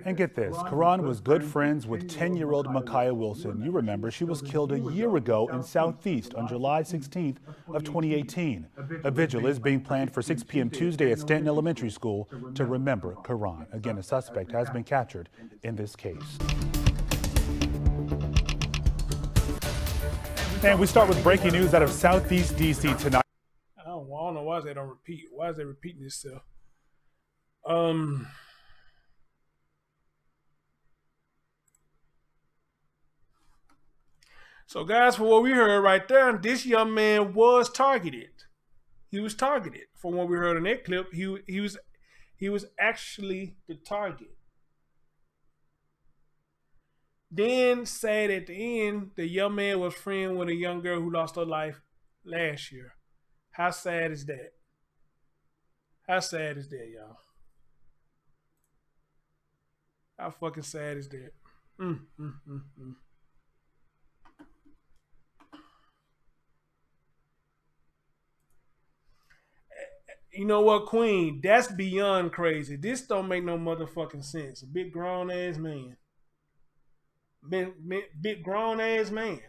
And get this, Karon was good friends with 10-year-old Micaiah Wilson. You remember, she was killed a year ago in Southeast on July 16th of 2018. A vigil is being planned for 6 p.m. Tuesday at Stanton Elementary School to remember Karon. Again, a suspect has been captured in this case. And we start with breaking news out of Southeast D.C. tonight. I don't know why they don't repeat. Why is they repeating this stuff? So, guys, for what we heard right there, this young man was targeted. he was targeted. From what we heard in that clip, he was actually the target. Then, sad at the end, the young man was friend with a young girl who lost her life last year. How sad is that? How sad is that, y'all? How fucking sad is that? You know what, Queen? That's beyond crazy. This don't make no motherfucking sense. A big grown ass man. Big grown ass man.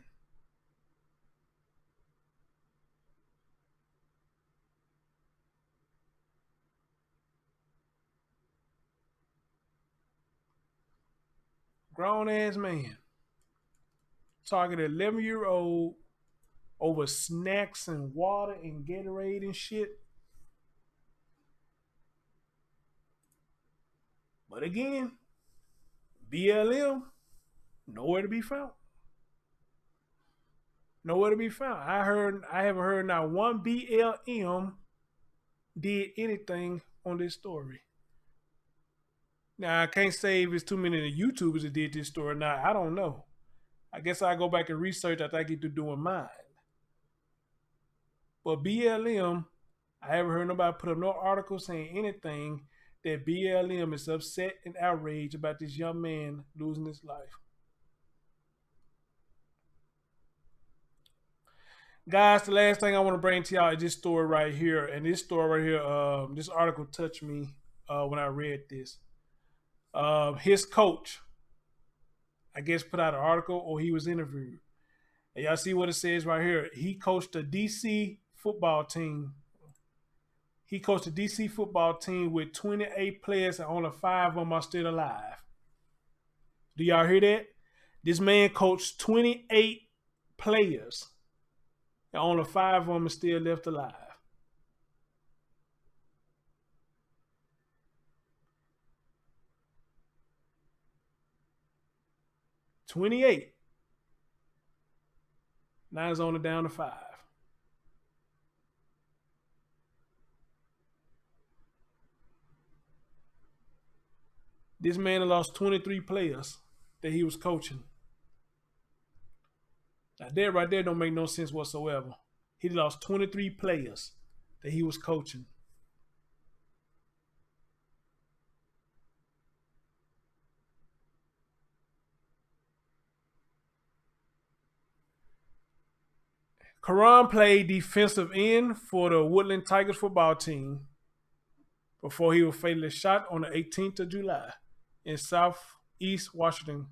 Grown ass man. Targeted 11-year-old over snacks and water and Gatorade and shit. But again, BLM, nowhere to be found. Nowhere to be found. I haven't heard not one BLM did anything on this story. Now, I can't say if it's too many of the YouTubers that did this story or not. I don't know. I guess I'll go back and research after I get to doing mine. But BLM, I haven't heard nobody put up no article saying anything that BLM is upset and outraged about this young man losing his life. Guys, the last thing I want to bring to y'all is this story right here. And this story right here, this article touched me when I read this. His coach, I guess, put out an article or he was interviewed. And y'all see what it says right here. He coached the DC football team. He coached the DC football team with 28 players and only 5 of them are still alive. Do y'all hear that? This man coached 28 players and only 5 of them are still left alive. $28. Now it's only down to 5. This man lost 23 players that he was coaching. Now that right there don't make no sense whatsoever. He lost 23 players that he was coaching. Karon played defensive end for the Woodland Tigers football team before he was fatally shot on the 18th of July in Southeast Washington,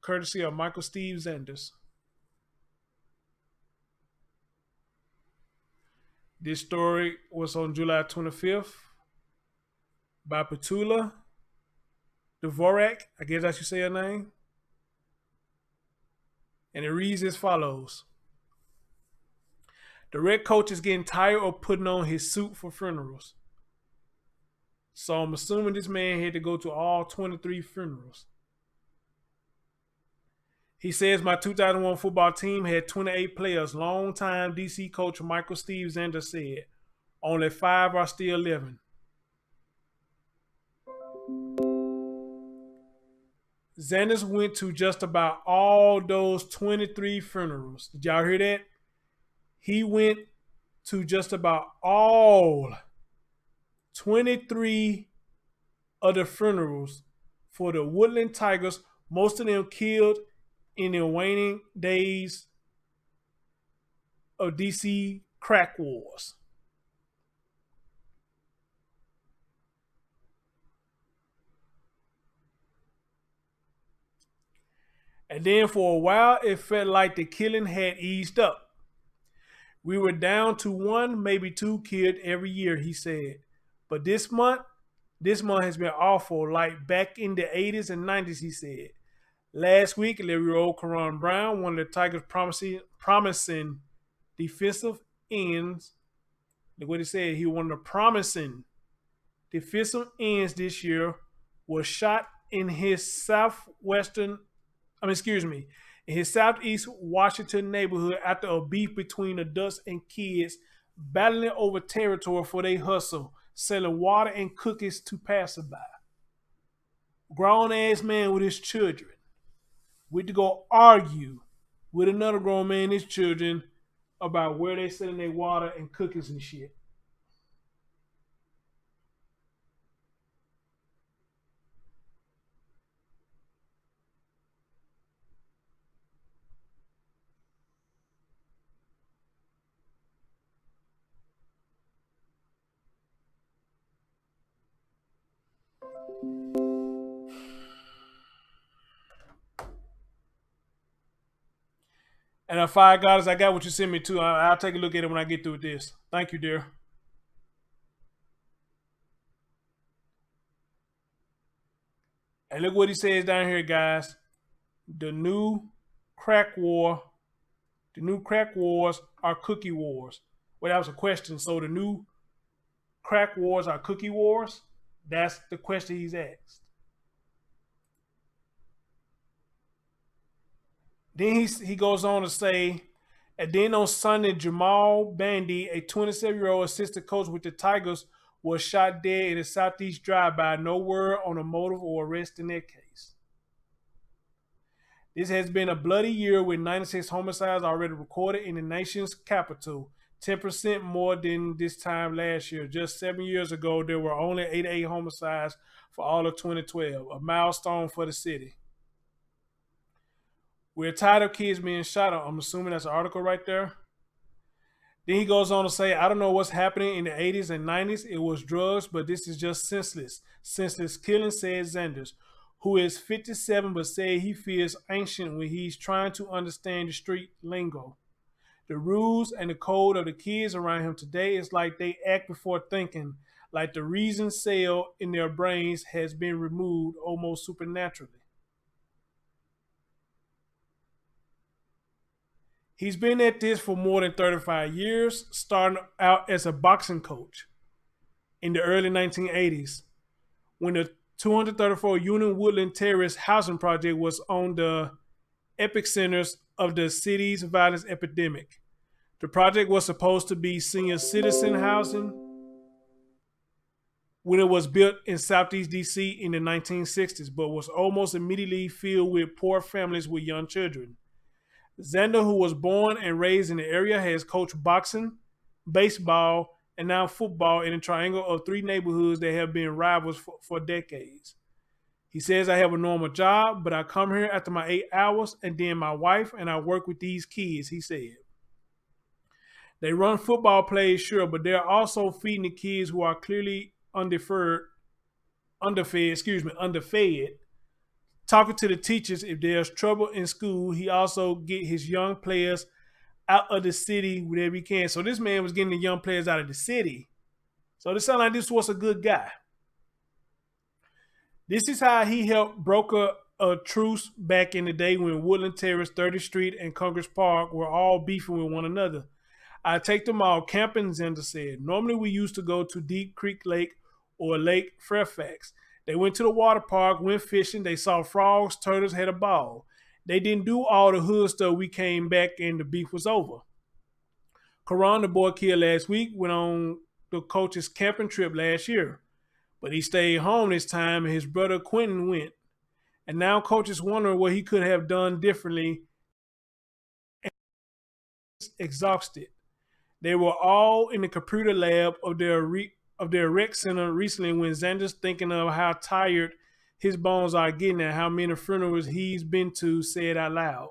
courtesy of Michael Steve Zanders. This story was on July 25th by Petula Dvorak, I guess I should say her name. And it reads as follows. The Red coach is getting tired of putting on his suit for funerals. So I'm assuming this man had to go to all 23 funerals. He says my 2001 football team had 28 players. Longtime DC coach Michael Steve Zander said, only 5 are still living. Zanders went to just about all those 23 funerals. Did y'all hear that? He went to just about all 23 of the funerals for the Woodland Tigers, most of them killed in the waning days of DC crack wars. And then for a while, it felt like the killing had eased up. We were down to 1, maybe 2 killed every year, he said. But this month has been awful, like back in the 80s and 90s, he said. Last week, 11-year-old Karon Brown, one of the Tigers' promising defensive ends, look what he said, he was one of the promising defensive ends this year, was shot in his in his southeast Washington neighborhood after a beef between adults and kids battling over territory for their hustle, selling water and cookies to passerby. Grown-ass man with his children went to go argue with another grown man and his children about where they selling their water and cookies and shit. And Fire Goddess, I got what you sent me to. I'll take a look at it when I get through with this. Thank you, dear. And look what he says down here, guys. The new crack wars are cookie wars. Well, that was a question. So the new crack wars are cookie wars? That's the question he's asked. Then he goes on to say, and then on Sunday, Jamal Bandy, a 27-year-old assistant coach with the Tigers, was shot dead in a Southeast drive-by. No word on a motive or arrest in that case. This has been a bloody year with 96 homicides already recorded in the nation's capital, 10% more than this time last year. Just 7 years ago, there were only 88 homicides for all of 2012, a milestone for the city. We're tired of kids being shot. I'm assuming that's an article right there. Then he goes on to say, I don't know what's happening in the 80s and 90s. It was drugs, but this is just senseless. Senseless killing, said Zanders, who is 57 but said he feels ancient when he's trying to understand the street lingo. The rules and the code of the kids around him today is like they act before thinking, like the reason cell in their brains has been removed almost supernaturally. He's been at this for more than 35 years, starting out as a boxing coach in the early 1980s when the 234 Union Woodland Terrace housing project was on the epicenters of the city's violence epidemic. The project was supposed to be senior citizen housing when it was built in Southeast DC in the 1960s, but was almost immediately filled with poor families with young children. Zander, who was born and raised in the area, has coached boxing, baseball, and now football in a triangle of 3 neighborhoods that have been rivals for decades. He says, I have a normal job, but I come here after my 8 hours, and then my wife and I work with these kids, he said. They run football plays, sure, but they're also feeding the kids who are clearly underfed, talking to the teachers if there's trouble in school. He also get his young players out of the city whenever he can. So this man was getting the young players out of the city. So this sounds like this was a good guy. This is how he helped broker a truce back in the day when Woodland Terrace, 30th Street, and Congress Park were all beefing with one another. I take them all camping, Zander said. Normally we used to go to Deep Creek Lake or Lake Fairfax. They went to the water park, went fishing. They saw frogs, turtles, had a ball. They didn't do all the hood stuff. We came back and the beef was over. Karon, the boy killed last week, went on the coach's camping trip last year. But he stayed home this time and his brother Quentin went. And now coach is wondering what he could have done differently. Exhausted. They were all in the computer lab of their rec center recently when Zander's thinking of how tired his bones are getting and how many funerals he's been to, said out loud.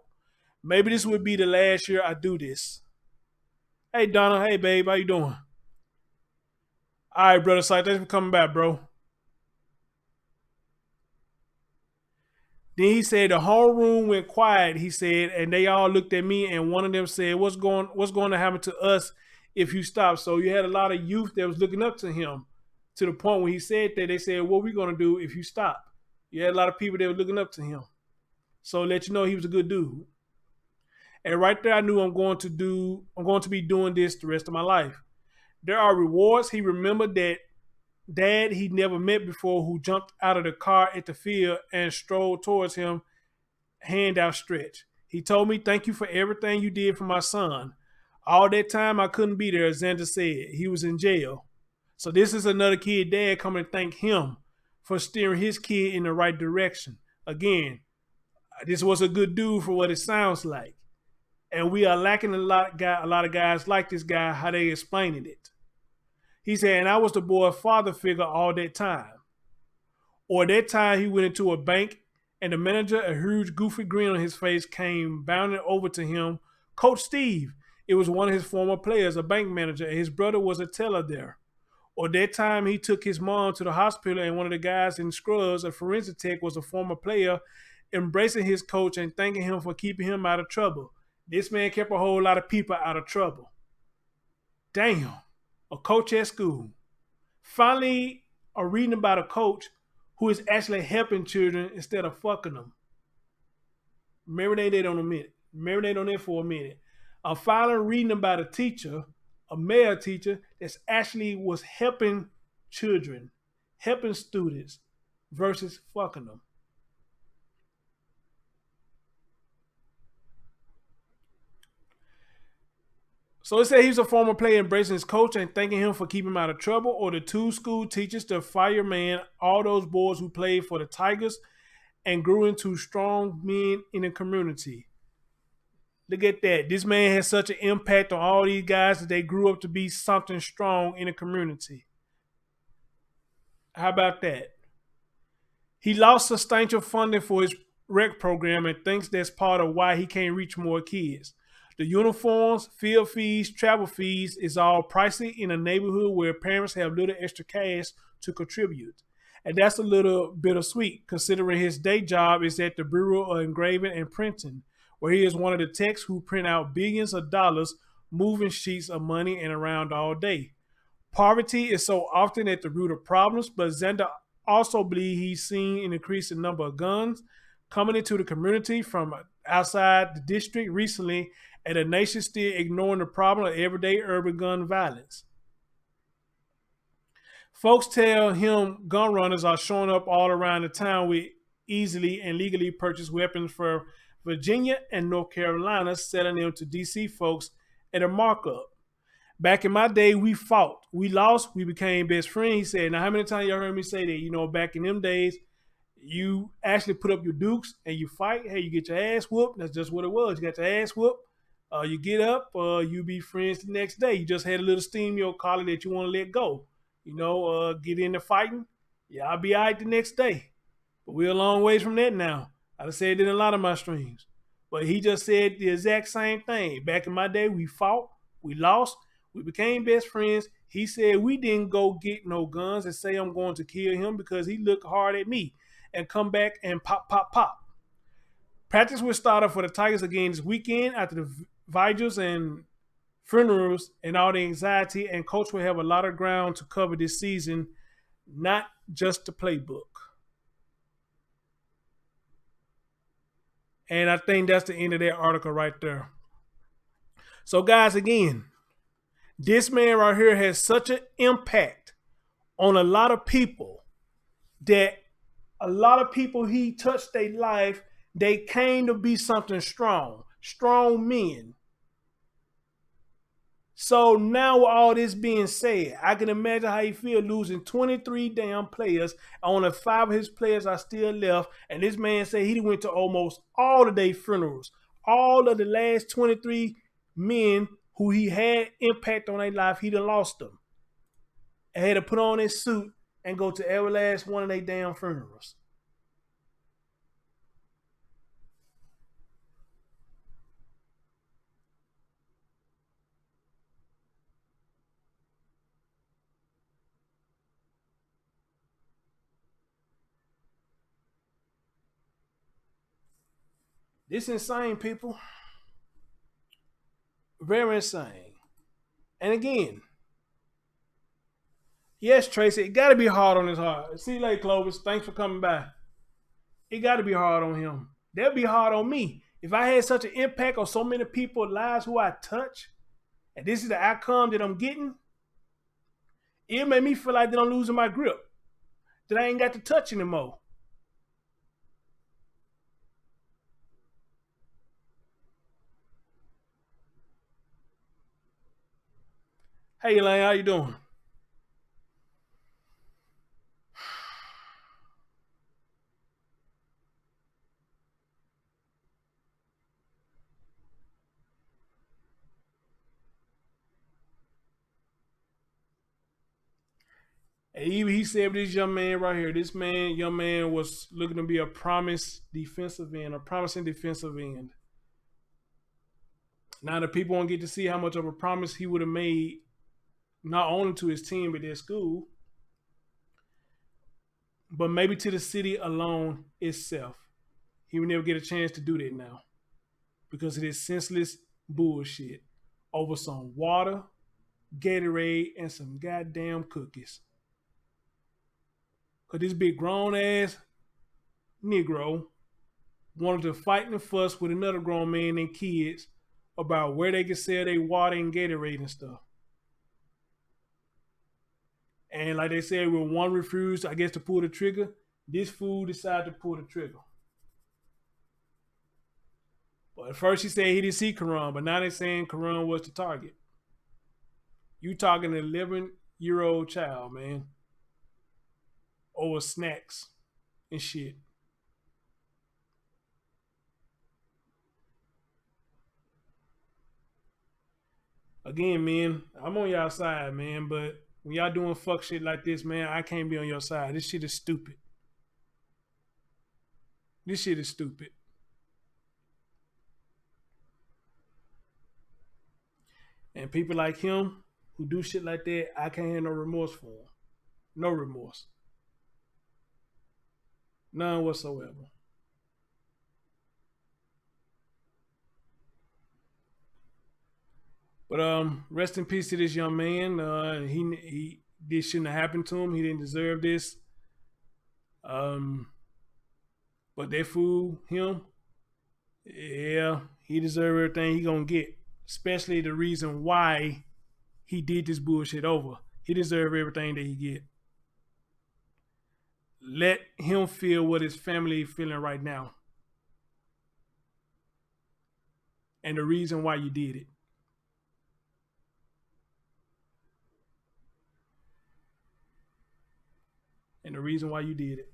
Maybe this would be the last year I do this. Hey, Donna. Hey, babe. How you doing? All right, brother. Thanks for coming back, bro. Then he said the whole room went quiet, he said, and they all looked at me and one of them said, what's going to happen to us if you stop? So you had a lot of youth that was looking up to him to the point when he said that they said, what are we going to do if you stop? You had a lot of people that were looking up to him. So let you know he was a good dude. And right there I knew I'm going to be doing this the rest of my life. There are rewards. He remembered that dad he never met before who jumped out of the car at the field and strolled towards him, hand outstretched. He told me, thank you for everything you did for my son. All that time I couldn't be there, as Xander said. He was in jail. So this is another kid dad coming to thank him for steering his kid in the right direction. Again, this was a good dude for what it sounds like. And we are lacking a lot of guys like this guy, how they explaining it. He said, and I was the boy's father figure all that time. Or that time he went into a bank and the manager, a huge goofy grin on his face, came bounding over to him. Coach Steve, it was one of his former players, a bank manager, and his brother was a teller there. Or that time he took his mom to the hospital and one of the guys in scrubs, a forensic tech, was a former player, embracing his coach and thanking him for keeping him out of trouble. This man kept a whole lot of people out of trouble. Damn, a coach at school. Finally, a reading about a coach who is actually helping children instead of fucking them. Marinate on a minute. Marinate on that for a minute. I'm finally reading about a teacher, a male teacher, that's actually was helping children, helping students versus fucking them. So it said he was a former player embracing his coach and thanking him for keeping him out of trouble, or the two school teachers, the fireman, all those boys who played for the Tigers and grew into strong men in the community. Look at that. This man has such an impact on all these guys that they grew up to be something strong in the community. How about that? He lost substantial funding for his rec program and thinks that's part of why he can't reach more kids. The uniforms, field fees, travel fees is all pricey in a neighborhood where parents have little extra cash to contribute. And that's a little bittersweet considering his day job is at the Bureau of Engraving and Printing, where he is one of the techs who print out billions of dollars, moving sheets of money and around all day. Poverty is so often at the root of problems, but Xander also believes he's seen an increasing number of guns coming into the community from outside the district recently, and the nation still ignoring the problem of everyday urban gun violence. Folks tell him gun runners are showing up all around the town with easily and legally purchased weapons for Virginia and North Carolina, selling them to DC folks at a markup. Back in my day, we fought. We lost. We became best friends. He said, now how many times y'all heard me say that? You know, back in them days, you actually put up your dukes and you fight. Hey, you get your ass whooped. That's just what it was. You got your ass whooped. You get up, you be friends the next day. You just had a little steam in your collar that you want to let go. You know, get into fighting. Yeah, I'll be all right the next day. But we're a long ways from that now. I've said it in a lot of my streams. But he just said the exact same thing. Back in my day, we fought, we lost, we became best friends. He said we didn't go get no guns and say I'm going to kill him because he looked hard at me and come back and pop, pop, pop. Practice will start up for the Tigers again this weekend after the vigils and funerals and all the anxiety, and coach will have a lot of ground to cover this season, not just the playbook. And I think that's the end of that article right there. So guys, again, this man right here has such an impact on a lot of people that a lot of people he touched their life, they came to be something strong men. So now with all this being said, I can imagine how he feel losing 23 damn players. Only 5 of his players are still left. And this man said he went to almost all of their funerals. All of the last 23 men who he had impact on their life, he done lost them. And had to put on his suit and go to every last one of their damn funerals. This insane, people. Very insane. And again, yes, Tracy, it got to be hard on his heart. See you later, Clovis. Thanks for coming by. It got to be hard on him. That'd be hard on me. If I had such an impact on so many people's lives who I touch, and this is the outcome that I'm getting, it made me feel like that I'm losing my grip, that I ain't got to touch anymore. Hey, Elaine, how you doing? He said this young man right here, young man was looking to be a promising defensive end. Now the people won't get to see how much of a promise he would have made, not only to his team but their school, but maybe to the city alone itself. He would never get a chance to do that now because of this senseless bullshit over some water, Gatorade, and some goddamn cookies. Because this big grown ass Negro wanted to fight and fuss with another grown man and kids about where they could sell their water and Gatorade and stuff. And like they said, when one refused, I guess, to pull the trigger, this fool decided to pull the trigger. But at first he said he didn't see Karon, but now they're saying Karon was the target. You talking an 11-year-old child, man, over snacks and shit. Again, man, I'm on y'all side, man, but when y'all doing fuck shit like this, man, I can't be on your side. This shit is stupid. This shit is stupid. And people like him who do shit like that, I can't have no remorse for them. No remorse. None whatsoever. But rest in peace to this young man. This shouldn't have happened to him. He didn't deserve this. But that fool, him, yeah, he deserves everything he gonna get. Especially the reason why he did this bullshit over. He deserves everything that he get. Let him feel what his family is feeling right now. And the reason why you did it. And the reason why you did it.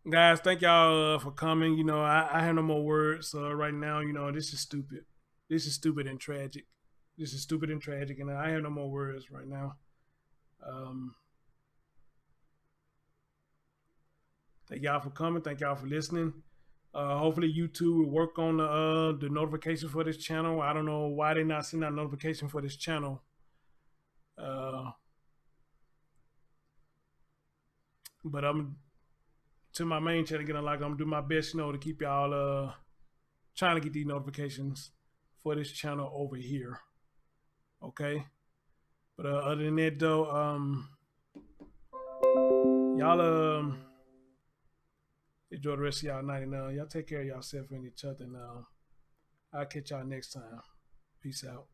Guys, thank y'all for coming. You know, I have no more words right now. You know, this is stupid. This is stupid and tragic. This is stupid and tragic, and I have no more words right now. Thank y'all for coming. Thank y'all for listening. Hopefully YouTube will work on the notification for this channel. I don't know why they're not sending out notification for this channel. But I'm to my main channel again. Like, I'm gonna do my best, you know, to keep y'all trying to get these notifications for this channel over here. Okay. But other than that though, y'all enjoy the rest of y'all night, and y'all take care of yourself and each other. And I'll catch y'all next time. Peace out.